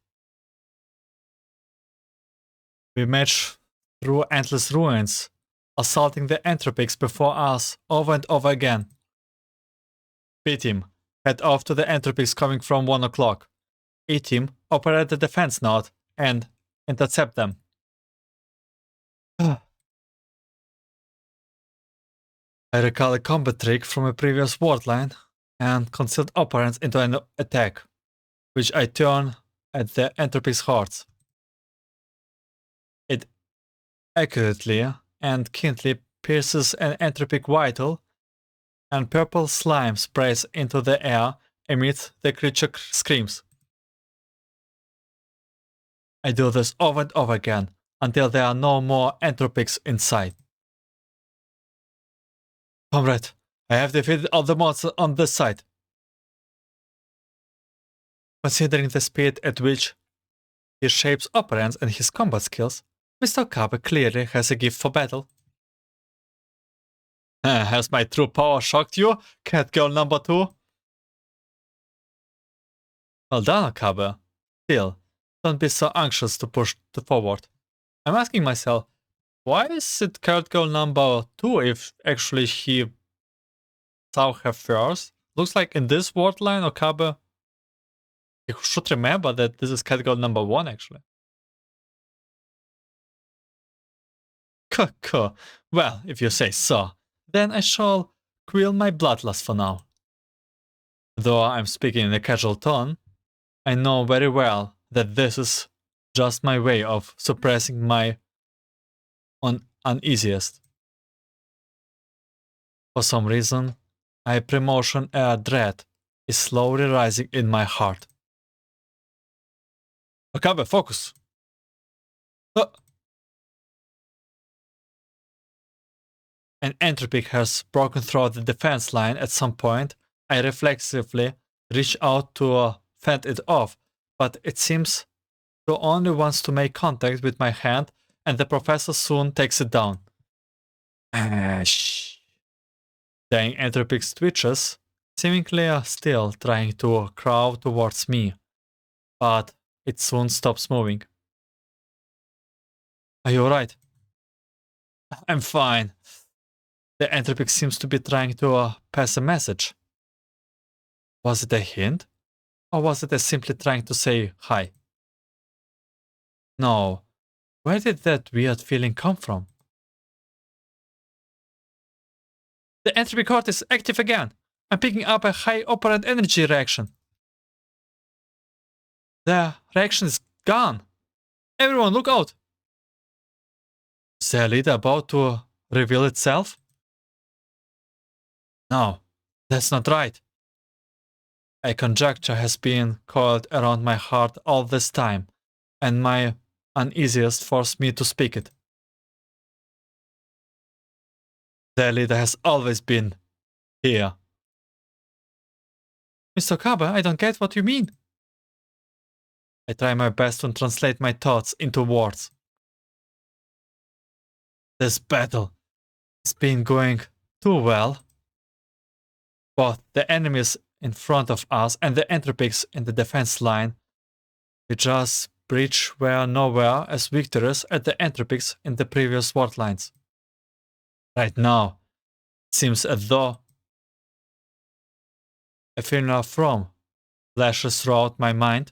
We march through endless ruins, assaulting the entropics before us over and over again. B-Team, head off to the entropics coming from 1 o'clock. E-Team, operate the defense node and intercept them. I recall a combat trick from a previous wordline and concealed operants into an attack, which I turn at the entropics hordes. It accurately and keenly pierces an entropic vital, and purple slime sprays into the air amidst the creature screams. I do this over and over again until there are no more entropics in sight. Comrade, I have defeated all the monsters on this side. Considering the speed at which he shapes operants and his combat skills, Mr. Okabe clearly has a gift for battle. Has my true power shocked you, Catgirl number 2? Well done, Okabe. Still, don't be so anxious to push forward. I'm asking myself, why is it Catgirl number 2 if actually he saw her first? Looks like in this wordline, Okabe, you should remember that this is Catgirl number 1 actually. Well, if you say so, then I shall quell my bloodlust for now. Though I'm speaking in a casual tone, I know very well that this is just my way of suppressing my uneasiest. For some reason, a promotion dread is slowly rising in my heart. Okabe, focus! An entropic has broken through the defense line at some point. I reflexively reach out to fend it off, but it seems to only wants to make contact with my hand, and the professor soon takes it down. Shh. The entropic twitches, seemingly still trying to crawl towards me, but it soon stops moving. Are you alright? I'm fine. The entropic seems to be trying to pass a message. Was it a hint? Or was it simply trying to say hi? No. Where did that weird feeling come from? The entropy cord is active again. I'm picking up a high operant energy reaction. The reaction is gone. Everyone look out. Is the leader about to reveal itself? No, that's not right. A conjecture has been coiled around my heart all this time, and my uneasiest forced me to speak it. The leader has always been here. Mr. Okabe, I don't get what you mean. I try my best to translate my thoughts into words. This battle has been going too well. Both the enemies in front of us and the entropics in the defense line, we just breach were nowhere as victorious as the entropics in the previous war lines. Right now, it seems as though a feeling of from flashes throughout my mind,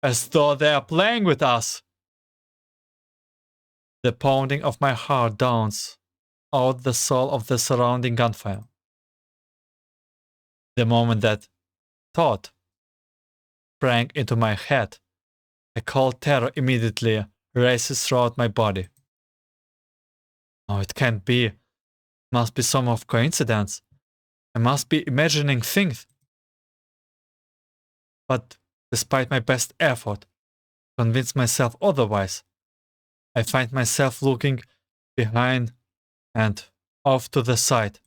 as though they are playing with us. The pounding of my heart downs out the soul of the surrounding gunfire. The moment that thought sprang into my head, a cold terror immediately races throughout my body. No, it can't be. It must be some of coincidence. I must be imagining things. But despite my best effort to convince myself otherwise, I find myself looking behind and off to the side,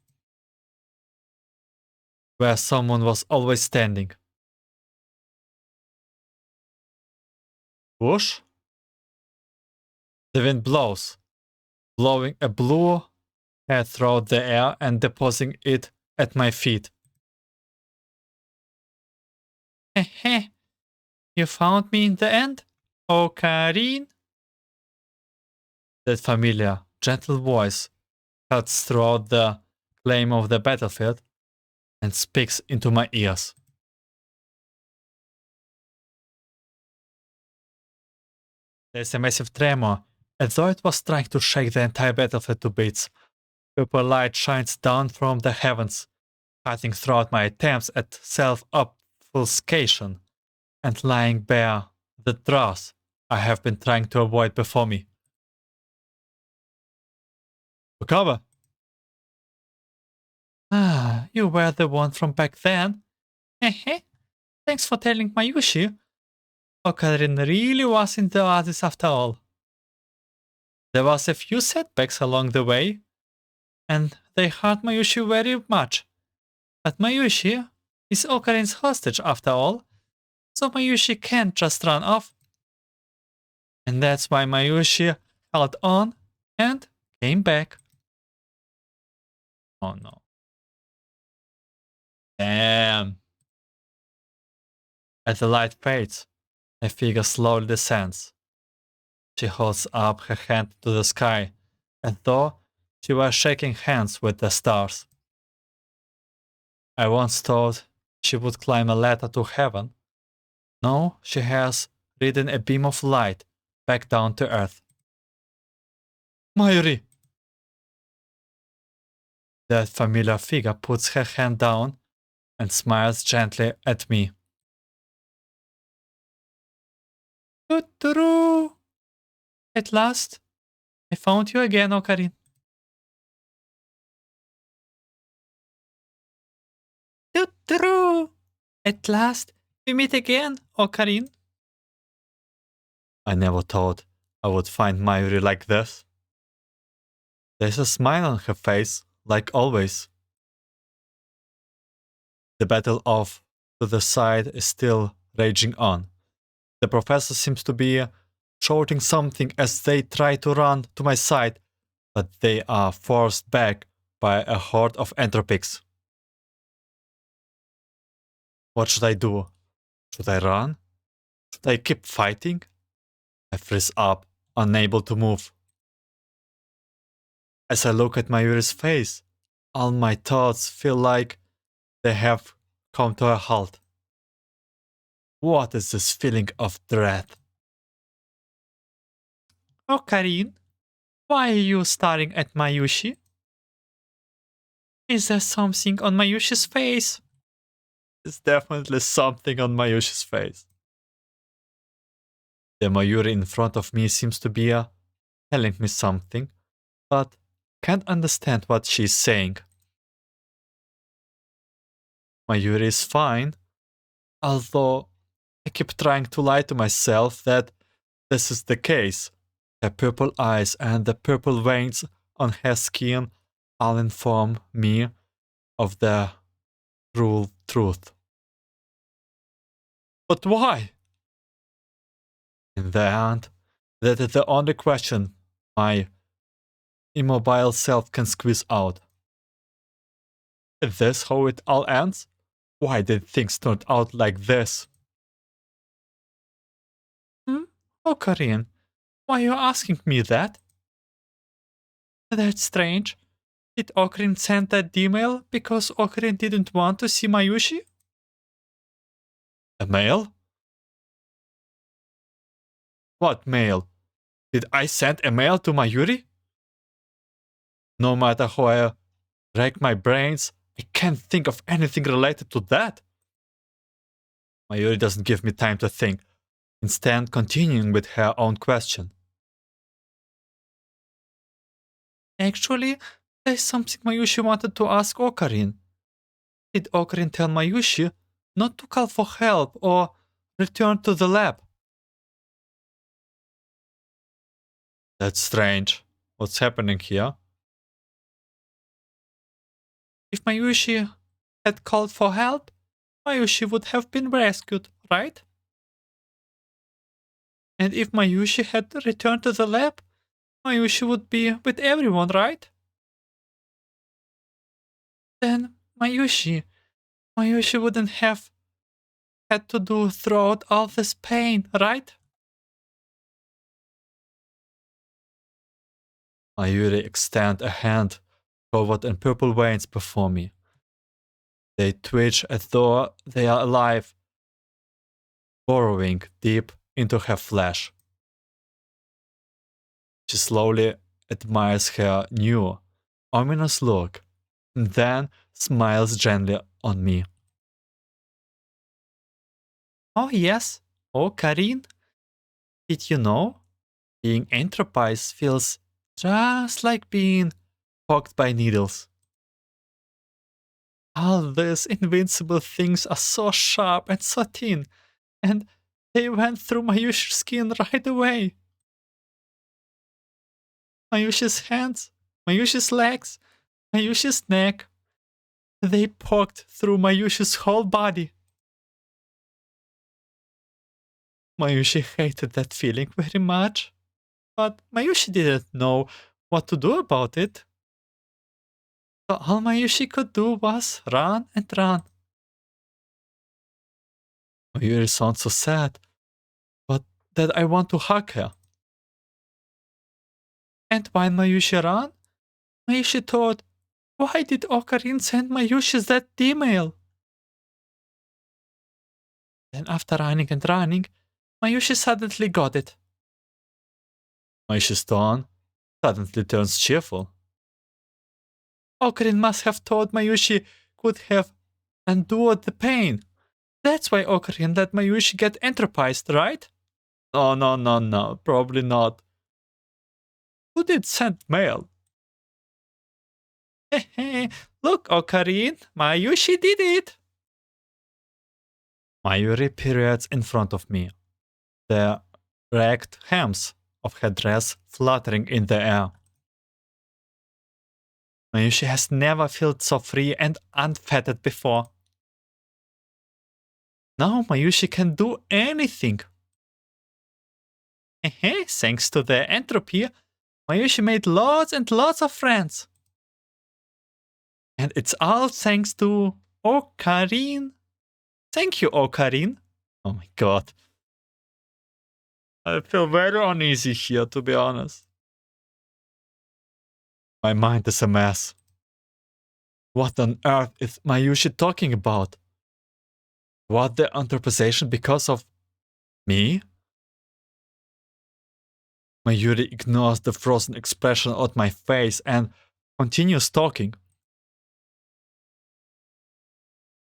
where someone was always standing. Whoosh! The wind blows, blowing a blue head throughout the air and depositing it at my feet. Heh, you found me in the end? Oh, Karin? That familiar, gentle voice cuts throughout the flame of the battlefield and speaks into my ears. There's a massive tremor, as though it was trying to shake the entire battlefield to bits. Purple light shines down from the heavens, cutting throughout my attempts at self-obfuscation and lying bare the truth I have been trying to avoid before me. To cover. Ah, you were the one from back then. Hehe. Thanks for telling Mayushi. Okarin really was in the others after all. There was a few setbacks along the way, and they hurt Mayushi very much. But Mayushi is Okarin's hostage after all, so Mayushi can't just run off. And that's why Mayushi held on and came back. Oh no. Damn. As the light fades, a figure slowly descends. She holds up her hand to the sky, as though she were shaking hands with the stars. I once thought she would climb a ladder to heaven. Now she has ridden a beam of light back down to earth. Mayuri! That familiar figure puts her hand down and smiles gently at me. Toot-tooroo! At last, I found you again, Okarin. Toot-tooroo! At last, we meet again, Okarin. I never thought I would find Mayuri like this. There's a smile on her face, like always. The battle off to the side is still raging on. The professor seems to be shouting something as they try to run to my side, but they are forced back by a horde of entropics. What should I do? Should I run? Should I keep fighting? I freeze up, unable to move. As I look at Mayuri's face, all my thoughts feel like they have come to a halt. What is this feeling of dread? Oh, Karin, why are you staring at Mayushi? Is there something on Mayushi's face? There's definitely something on Mayushi's face. The Mayuri in front of me seems to be telling me something, but can't understand what she's saying. Mayuri is fine, although I keep trying to lie to myself that this is the case. Her purple eyes and the purple veins on her skin all inform me of the cruel truth. But why? In the end, that is the only question my immobile self can squeeze out. Is this how it all ends? Why did things turn out like this? Oh, Karin, why are you asking me that? That's strange. Did Okarin send that email because Okarin didn't want to see Mayushi? A mail? What mail? Did I send a mail to Mayuri? No matter how I rack my brains, I can't think of anything related to that. Mayuri doesn't give me time to think, instead continuing with her own question. Actually, there's something Mayushi wanted to ask Ocarine. Did Ocarine tell Mayushi not to call for help or return to the lab? That's strange. What's happening here? If Mayushi had called for help, Mayushi would have been rescued, right? And if Mayushi had returned to the lab, Mayushi would be with everyone, right? Then Mayushi wouldn't have had to do throughout all this pain, right? Mayuri extend a hand covered in purple veins before me. They twitch as though they are alive, burrowing deep into her flesh. She slowly admires her new, ominous look, and then smiles gently on me. Oh yes, oh Karin, did you know? Being entropized feels just like being poked by needles. All these invincible things are so sharp and so thin, and they went through Mayushi's skin right away. Mayushi's hands, Mayushi's legs, Mayushi's neck. They poked through Mayushi's whole body. Mayushi hated that feeling very much, but Mayushi didn't know what to do about it. So all Mayushi could do was run and run. Mayuri sounds so sad, but that I want to hug her. And while Mayushi ran, Mayushi thought, why did Ocarine send Mayushi that email? Then after running and running, Mayushi suddenly got it. Mayushi's tone suddenly turns cheerful. Ocarine must have thought Mayushi could have endured the pain. That's why Ocarine let Mayushi get entropized, right? Oh, no, probably not. Who did send mail? Hehe, look, Ocarine, Mayushi did it! Mayuri pirouettes in front of me, the ragged hems of her dress fluttering in the air. Mayushi has never felt so free and unfettered before. Now Mayushi can do anything. Thanks to the entropy, Mayushi made lots and lots of friends. And it's all thanks to Ocarine. Thank you, Ocarine. Oh my god. I feel very uneasy here, to be honest. My mind is a mess. What on earth is Mayushi talking about? What the interpretation because of me? Mayuri ignores the frozen expression on my face and continues talking.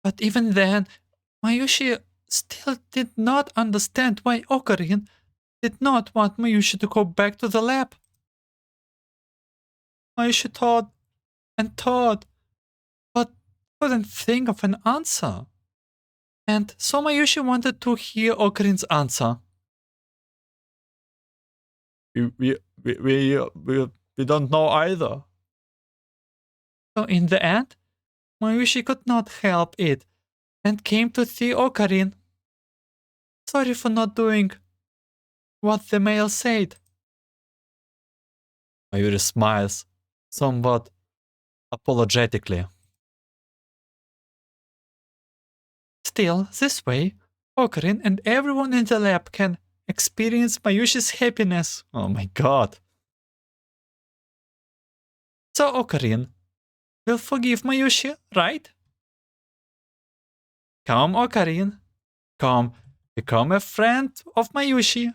But even then, Mayushi still did not understand why Ocarine did not want Mayushi to go back to the lab. Mayushi thought and thought, but couldn't think of an answer. And so Mayushi wanted to hear Okarine's answer. We don't know either. So in the end, Mayushi could not help it and came to see Ocarine. Sorry for not doing what the mail said. Mayuri smiles, somewhat apologetically. Still, this way, Ocarine and everyone in the lab can experience Mayushi's happiness. Oh my god. So Ocarine will forgive Mayushi, right? Come, Ocarine. Come, become a friend of Mayushi.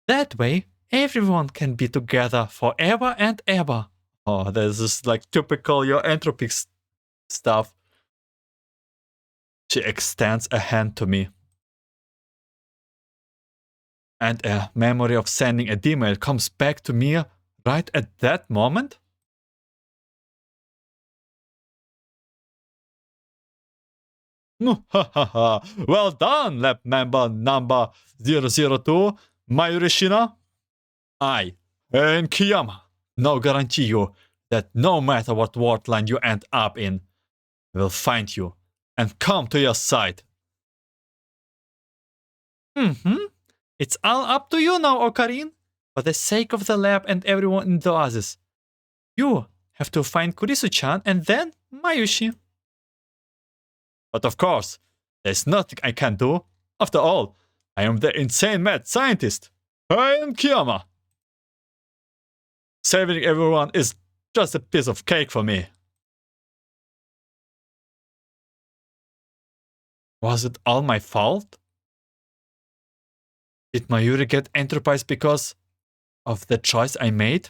That way, everyone can be together forever and ever. Oh, this is like typical your entropy stuff. She extends a hand to me. And a memory of sending a email comes back to me Right at that moment? Well done, lab member number 002, Mayuri Shina. I, and Kiyama, now guarantee you that no matter what world line you end up in, will find you and come to your side. It's all up to you now, Ocarine. For the sake of the lab and everyone in the oasis. You have to find Kurisu-chan and then Mayushi. But of course, there's nothing I can do. After all, I am the insane mad scientist. I am Kiyama. Saving everyone is just a piece of cake for me. Was it all my fault? Did Mayuri get enterprised because of the choice I made?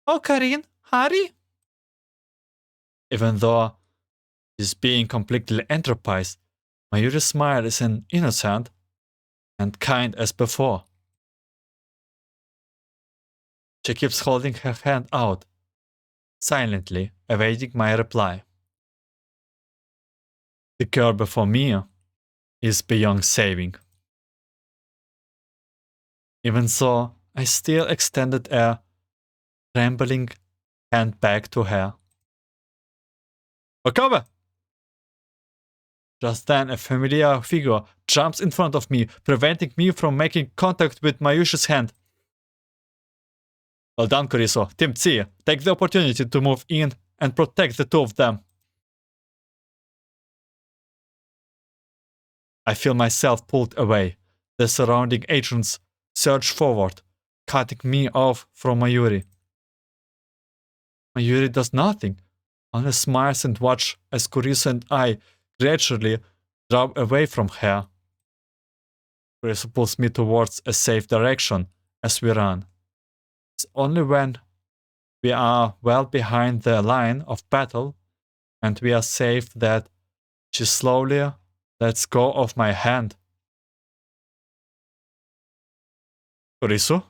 Ocarine, hurry! Even though she's being completely enterprised, Mayuri's smile is an innocent and kind as before. She keeps holding her hand out, silently awaiting my reply. The girl before me is beyond saving. Even so, I still extended a trembling hand back to her. Okabe! Just then, a familiar figure jumps in front of me, preventing me from making contact with Mayushi's hand. Well done, Kurisu. Team Trie, take the opportunity to move in and protect the two of them. I feel myself pulled away. The surrounding agents surge forward, cutting me off from Mayuri. Mayuri does nothing, only smiles and watches as Kurisu and I gradually draw away from her. Kurisu pulls me towards a safe direction as we run. It's only when we are well behind the line of battle and we are safe that she slowly lets go of my hand. Kurisu?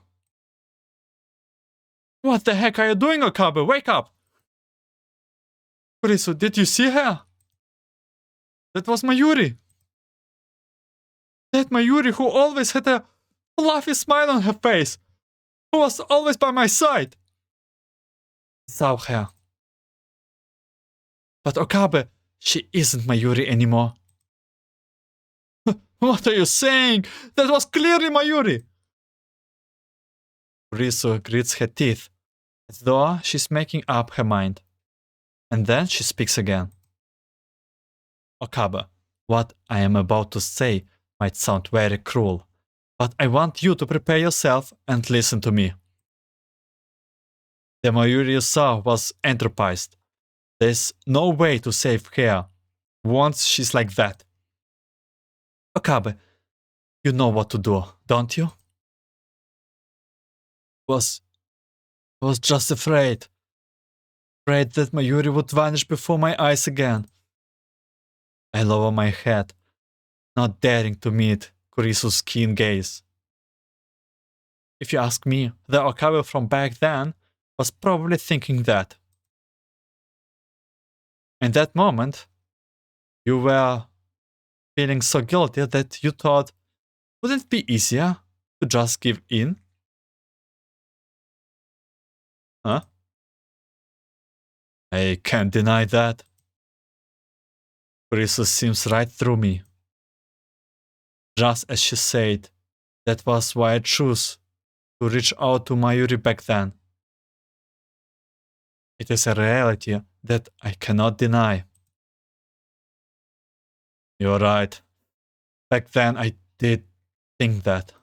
What the heck are you doing, Okabe? Wake up! Kurisu, did you see her? That was Mayuri. That Mayuri who always had a fluffy smile on her face. Who was always by my side. Saw her. But Okabe, she isn't Mayuri anymore. What are you saying? That was clearly Mayuri. Kurisu grits her teeth, as though she's making up her mind. And then she speaks again. Okabe, what I am about to say might sound very cruel, but I want you to prepare yourself and listen to me. The Mayuri you saw was enterprised. There's no way to save her once she's like that. Okabe, you know what to do, don't you? Was just afraid. Afraid that Mayuri would vanish before my eyes again. I lower my head, not daring to meet Kurisu's keen gaze. If you ask me, the Okabe from back then was probably thinking that. In that moment, you were feeling so guilty that you thought, wouldn't it be easier to just give in? Huh? I can't deny that. Kurisu seems right through me. Just as she said, that was why I chose to reach out to Mayuri back then. It is a reality that I cannot deny. You're right. Back then I did think that.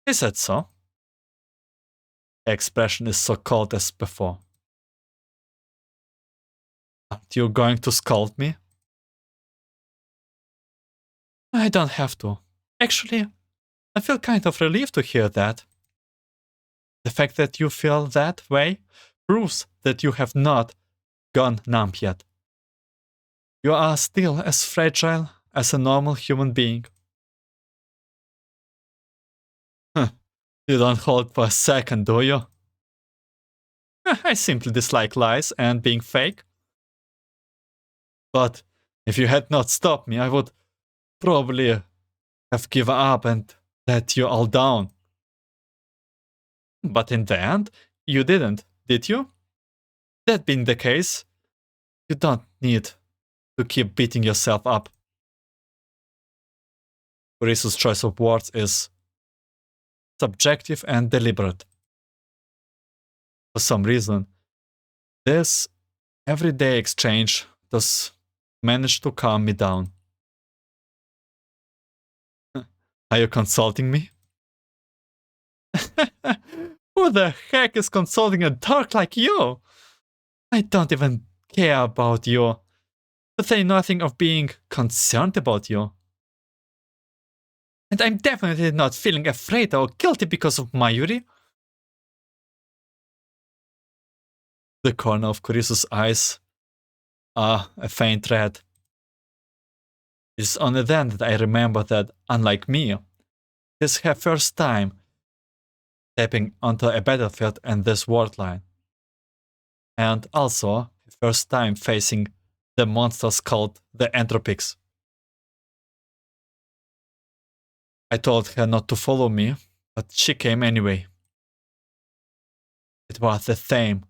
Is that so? The expression is so cold as before. Aren't you going to scold me? I don't have to. Actually, I feel kind of relieved to hear that. The fact that you feel that way proves that you have not gone numb yet. You are still as fragile as a normal human being. You don't hold for a second, do you? I simply dislike lies and being fake. But if you had not stopped me, I would probably have given up and let you all down. But in the end, you didn't, did you? That being the case, you don't need to keep beating yourself up. Kurisu's choice of words is subjective and deliberate. For some reason, this everyday exchange does manage to calm me down. Are you consulting me? Who the heck is consulting a dork like you? I don't even care about you. To say nothing of being concerned about you. And I'm definitely not feeling afraid or guilty because of Mayuri. The corner of Kurisu's eyes are a faint red. It's only then that I remember that, unlike me, this is her first time stepping onto a battlefield in this world line. And also, first time facing the monsters called the Entropics. I told her not to follow me, but she came anyway. It was the same,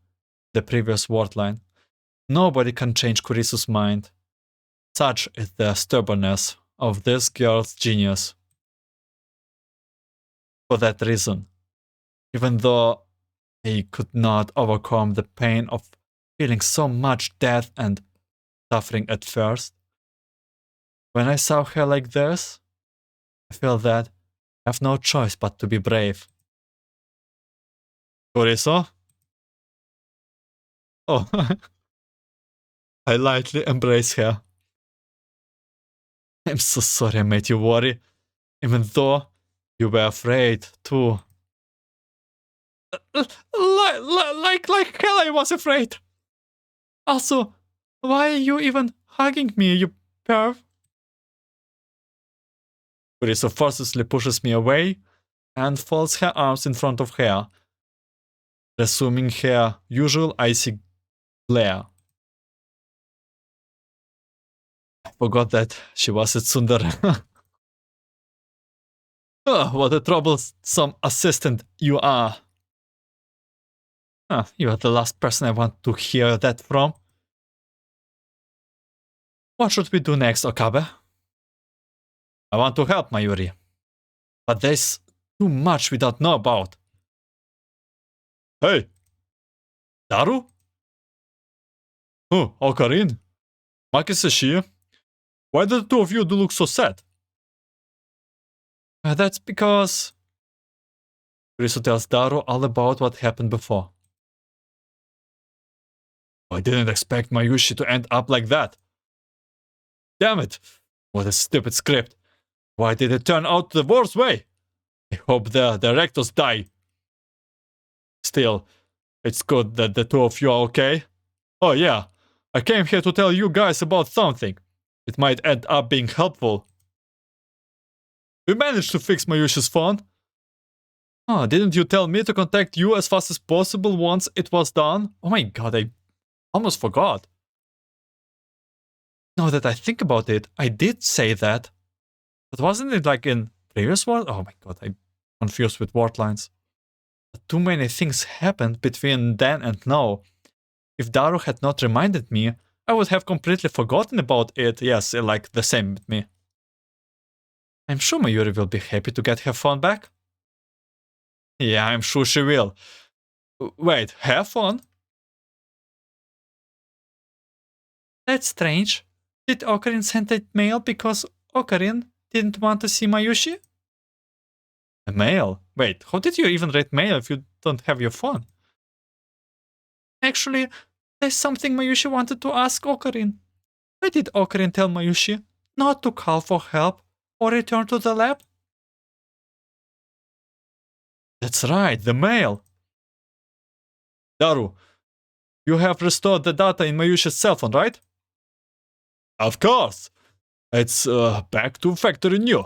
the previous world line. Nobody can change Kurisu's mind. Such is the stubbornness of this girl's genius. For that reason, even though I could not overcome the pain of feeling so much death and suffering at first, when I saw her like this, I feel that I have no choice but to be brave. Kurisu? Oh, I lightly embrace her. I'm so sorry I made you worry, even though you were afraid too. Like hell I was afraid. Also, why are you even hugging me, you perv? Kurisu forcefully pushes me away and folds her arms in front of her, resuming her usual icy glare. I forgot that she was a tsundere. Oh, what a troublesome assistant you are. You are the last person I want to hear that from. What should we do next, Okabe? I want to help Mayuri. But there's too much we don't know about. Hey! Daru? Oh, Ocarin? Makise she? Why do the two of you look so sad? That's because... Kurisu tells Daru all about what happened before. I didn't expect Mayushi to end up like that. Damn it! What a stupid script. Why did it turn out the worst way? I hope the directors die. Still, it's good that the two of you are okay. Oh yeah, I came here to tell you guys about something. It might end up being helpful. We managed to fix Mayushi's phone. Oh, didn't you tell me to contact you as fast as possible once it was done? Oh my god, I almost forgot. Now that I think about it, I did say that. But wasn't it like in previous word? Oh my god, I'm confused with word lines. But too many things happened between then and now. If Daru had not reminded me, I would have completely forgotten about it. Yes, like the same with me. I'm sure Mayuri will be happy to get her phone back. Yeah, I'm sure she will. Wait, her phone? That's strange. Did Ocarin send that mail because Ocarin didn't want to see Mayushi? A mail? Wait, how did you even read mail if you don't have your phone? Actually, there's something Mayushi wanted to ask Ocarin. Why did Ocarin tell Mayushi not to call for help or return to the lab? That's right, the mail. Daru, you have restored the data in Mayushi's cell phone, right? Of course. It's back to factory new.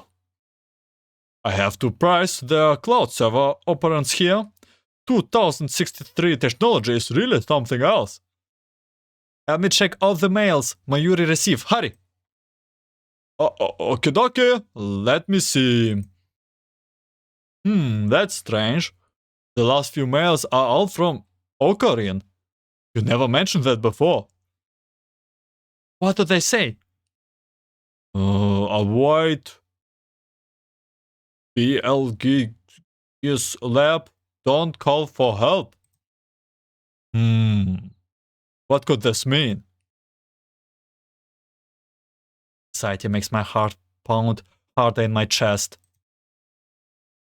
I have to price the cloud server operands here. 2063 technology is really something else. Help me check all the mails Mayuri received. Hurry! Okay, dokie. Let me see. That's strange. The last few mails are all from Ocarin. You never mentioned that before. What do they say? Avoid BLG's lab. Don't call for help. What could this mean? Anxiety makes my heart pound harder in my chest.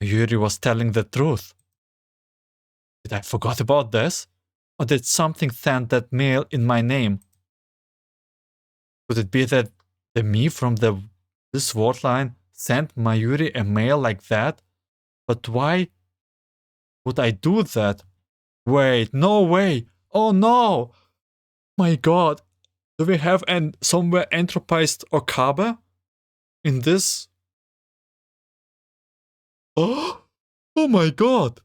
Yuri was telling the truth. Did I forget about this? Or did something send that mail in my name? Could it be that the me from this word line sent Mayuri a mail like that? But why would I do that? Wait, no way! Oh no! My god! Do we have somewhere entropized Okabe? In this? Oh my god!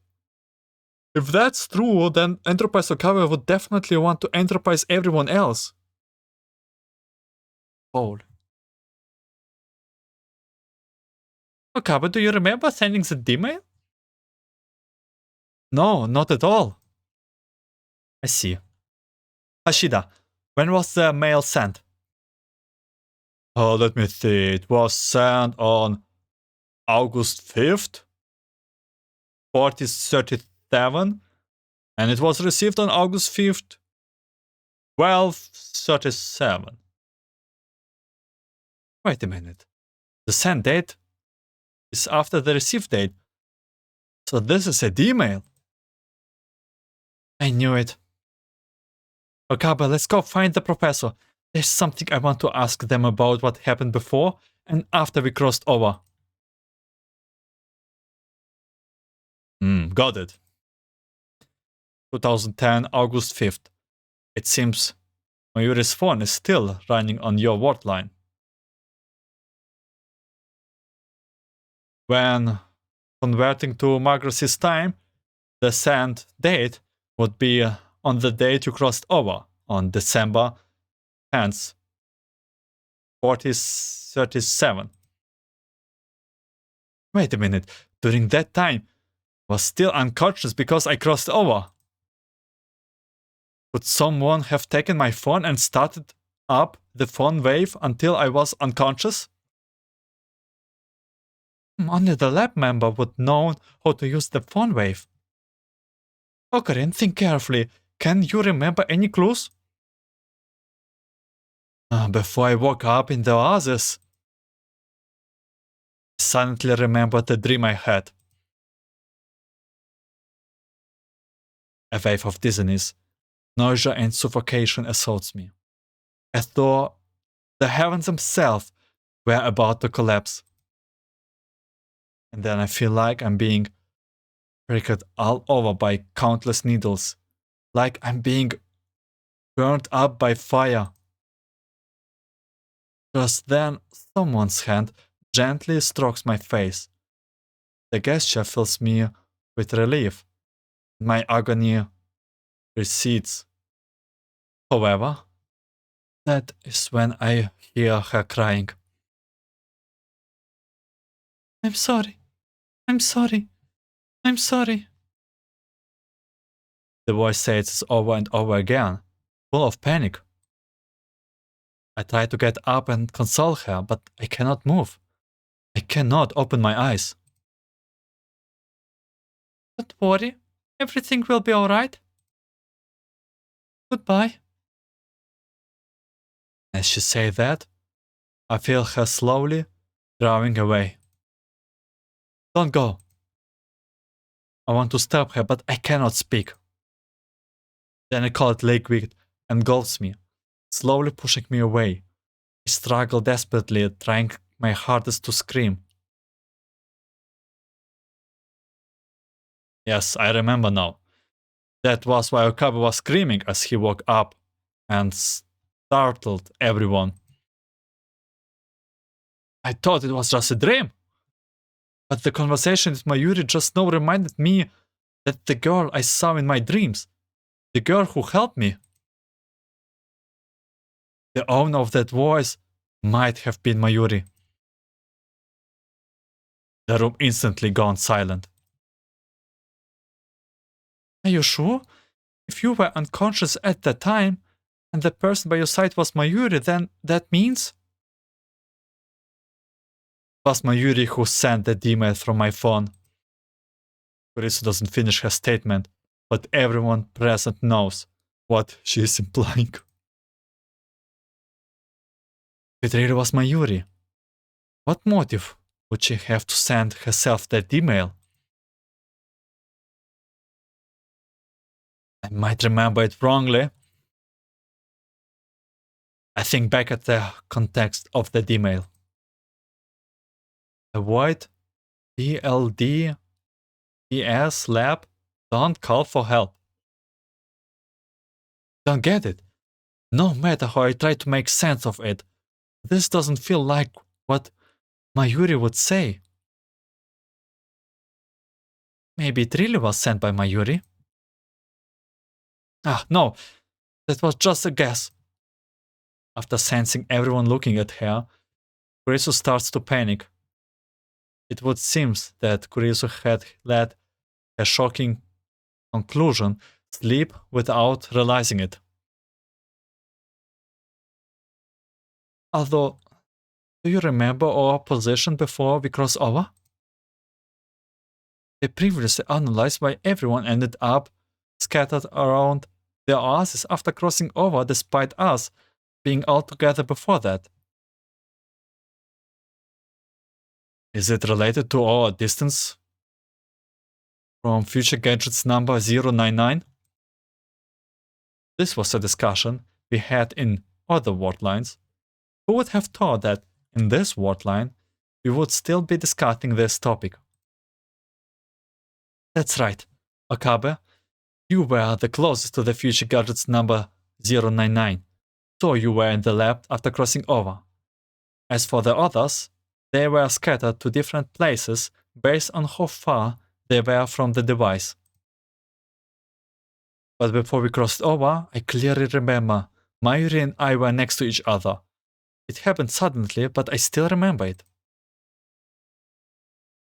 If that's true, then Enterprise Okabe would definitely want to enterprise everyone else. Paul. Okabe, do you remember sending the email? No, not at all. I see. Hashida, when was the mail sent? Oh, let me see. It was sent on August 5th, 4037, and it was received on August 5th, 1237. Wait a minute. The send date is after the receive date. So this is a D-mail. I knew it. Okabe, let's go find the professor. There's something I want to ask them about what happened before and after we crossed over. Got it. 2010, August 5th. It seems Mayuri's phone is still running on your word line. When converting to Magros's time, the send date would be on the date you crossed over, on December 10th, 4037. Wait a minute, during that time, I was still unconscious because I crossed over. Could someone have taken my phone and started up the phone wave until I was unconscious? Only the lab member would know how to use the phone wave. Ocarin, think carefully. Can you remember any clues? Before I woke up in the oasis, I suddenly remembered the dream I had. A wave of dizziness, nausea and suffocation assaults me, as though the heavens themselves were about to collapse. And then I feel like I'm being pricked all over by countless needles, like I'm being burned up by fire. Just then, someone's hand gently strokes my face. The gesture fills me with relief. My agony recedes. However, that is when I hear her crying. I'm sorry. I'm sorry. I'm sorry. The voice says this over and over again, full of panic. I try to get up and console her, but I cannot move. I cannot open my eyes. Don't worry. Everything will be alright. Goodbye. As she says that, I feel her slowly drawing away. Don't go. I want to stop her, but I cannot speak. Then a cold liquid engulfs me, slowly pushing me away. I struggle desperately, trying my hardest to scream. Yes, I remember now. That was why Okabe was screaming as he woke up and startled everyone. I thought it was just a dream. But the conversation with Mayuri just now reminded me that the girl I saw in my dreams, the girl who helped me, the owner of that voice might have been Mayuri. The room instantly gone silent. Are you sure? If you were unconscious at that time, and the person by your side was Mayuri, then that means? It was Mayuri who sent that email from my phone. Kurisu doesn't finish her statement, but everyone present knows what she is implying. It really was Mayuri. What motive would she have to send herself that email? I might remember it wrongly. I think back at the context of that email. Avoid BLD PS lab, don't call for help. Don't get it. No matter how I try to make sense of it, this doesn't feel like what Mayuri would say. Maybe it really was sent by Mayuri? Ah, no, that was just a guess. After sensing everyone looking at her, Kurisu starts to panic. It would seem that Kurisu had let her shocking conclusion slip without realizing it. Although, do you remember our position before we crossed over? We previously analyzed why everyone ended up scattered around the oasis after crossing over despite us being all together before that. Is it related to our distance from future gadgets number 099? This was a discussion we had in other word lines. Who would have thought that in this word line we would still be discussing this topic? That's right, Okabe. You were the closest to the future gadgets number 099, so you were in the lab after crossing over. As for the others, they were scattered to different places based on how far they were from the device. But before we crossed over, I clearly remember Mayuri and I were next to each other. It happened suddenly, but I still remember it.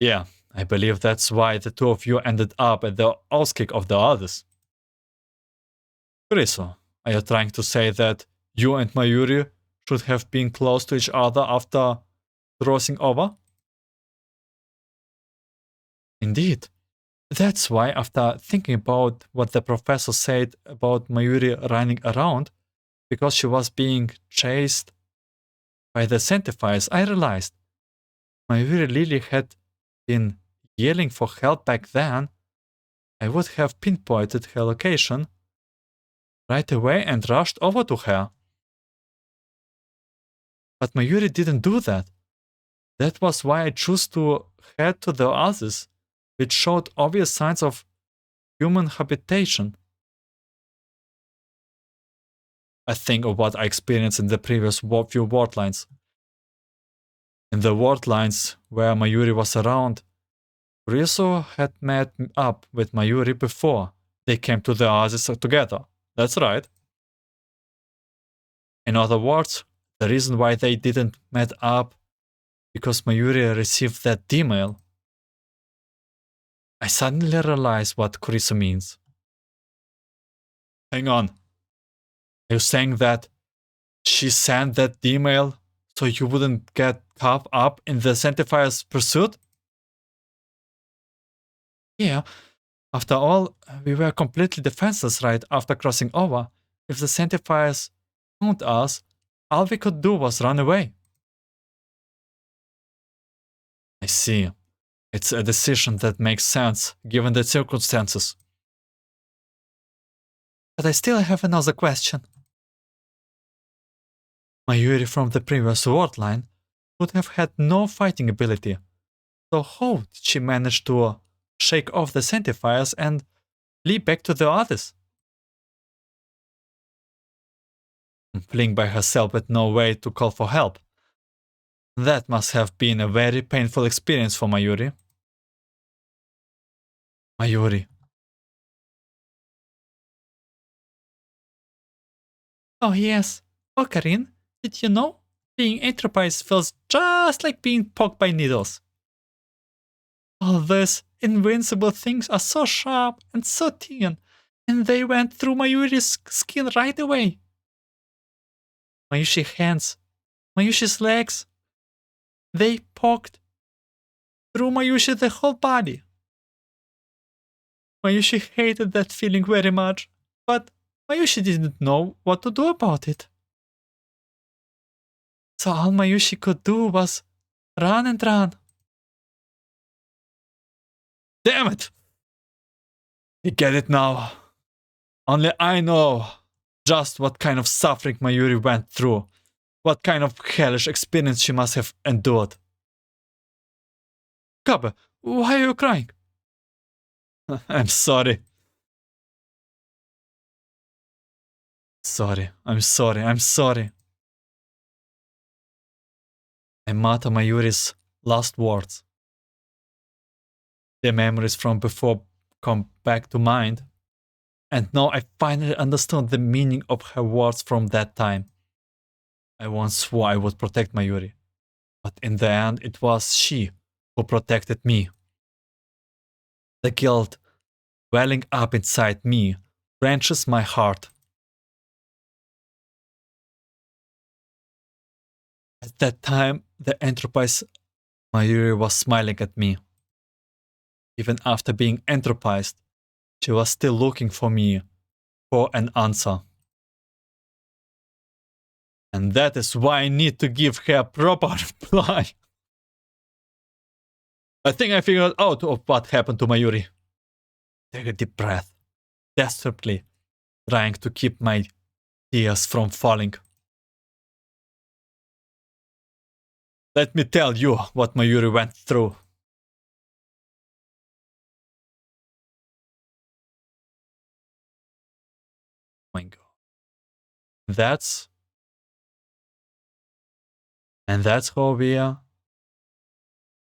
Yeah, I believe that's why the two of you ended up at the outskick of the others. Kurisu, are you trying to say that you and Mayuri should have been close to each other after crossing over? Indeed. That's why, after thinking about what the professor said about Mayuri running around because she was being chased by the Sanctifiers, I realized Mayuri really had been yelling for help back then. I would have pinpointed her location right away and rushed over to her. But Mayuri didn't do that. That was why I chose to head to the oasis, which showed obvious signs of human habitation. I think of what I experienced in the previous few word lines. In the word lines where Mayuri was around, Riso had met up with Mayuri before they came to the oasis together. That's right. In other words, the reason why they didn't met up because Mayuri received that email. I suddenly realized what Kurisu means. Hang on. Are you saying that she sent that email so you wouldn't get caught up in the Sanctifiers' pursuit? Yeah. After all, we were completely defenseless right after crossing over. If the Sanctifiers found us, all we could do was run away. I see. It's a decision that makes sense given the circumstances. But I still have another question. Mayuri from the previous word line would have had no fighting ability. So how did she manage to shake off the Sanctifiers and leap back to the others? Fleeing by herself with no way to call for help. That must have been a very painful experience for Mayuri. Mayuri. Oh yes. Ocarine, did you know? Being enterprise feels just like being poked by needles. All these invincible things are so sharp and so thin, and they went through Mayuri's skin right away. Mayushi's hands, Mayushi's legs, they poked through Mayushi the whole body. Mayushi hated that feeling very much, but Mayushi didn't know what to do about it. So all Mayushi could do was run and run. Damn it! You get it now. Only I know just what kind of suffering Mayuri went through, what kind of hellish experience she must have endured. Kabe, why are you crying? I'm sorry. I'm sorry. I mutter Mayuri's last words. The memories from before come back to mind, and now I finally understand the meaning of her words from that time. I once swore I would protect Mayuri, but in the end it was she who protected me. The guilt welling up inside me wrenches my heart. At that time, the Enterprise Mayuri was smiling at me. Even after being entropized, she was still looking for me, for an answer. And that is why I need to give her a proper reply. I think I figured out what happened to Mayuri. Take a deep breath, desperately trying to keep my tears from falling. Let me tell you what Mayuri went through. My God. That's how we are.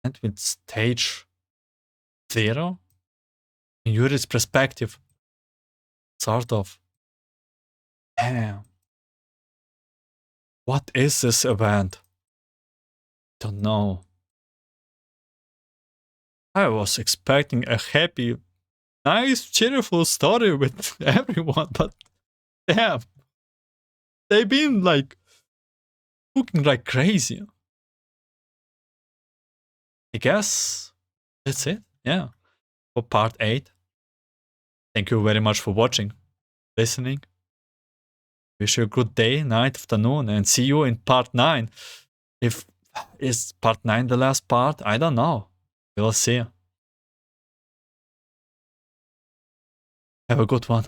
And with stage 0, in Yuri's perspective, sort of. Damn. What is this event? Don't know. I was expecting a happy, nice, cheerful story with everyone, but damn. They've been like cooking like crazy. I guess that's it. Yeah. For part 8. Thank you very much for watching, listening. Wish you a good day, night, afternoon, and see you in part 9. If is part 9 the last part? I don't know. We'll see. Have a good one.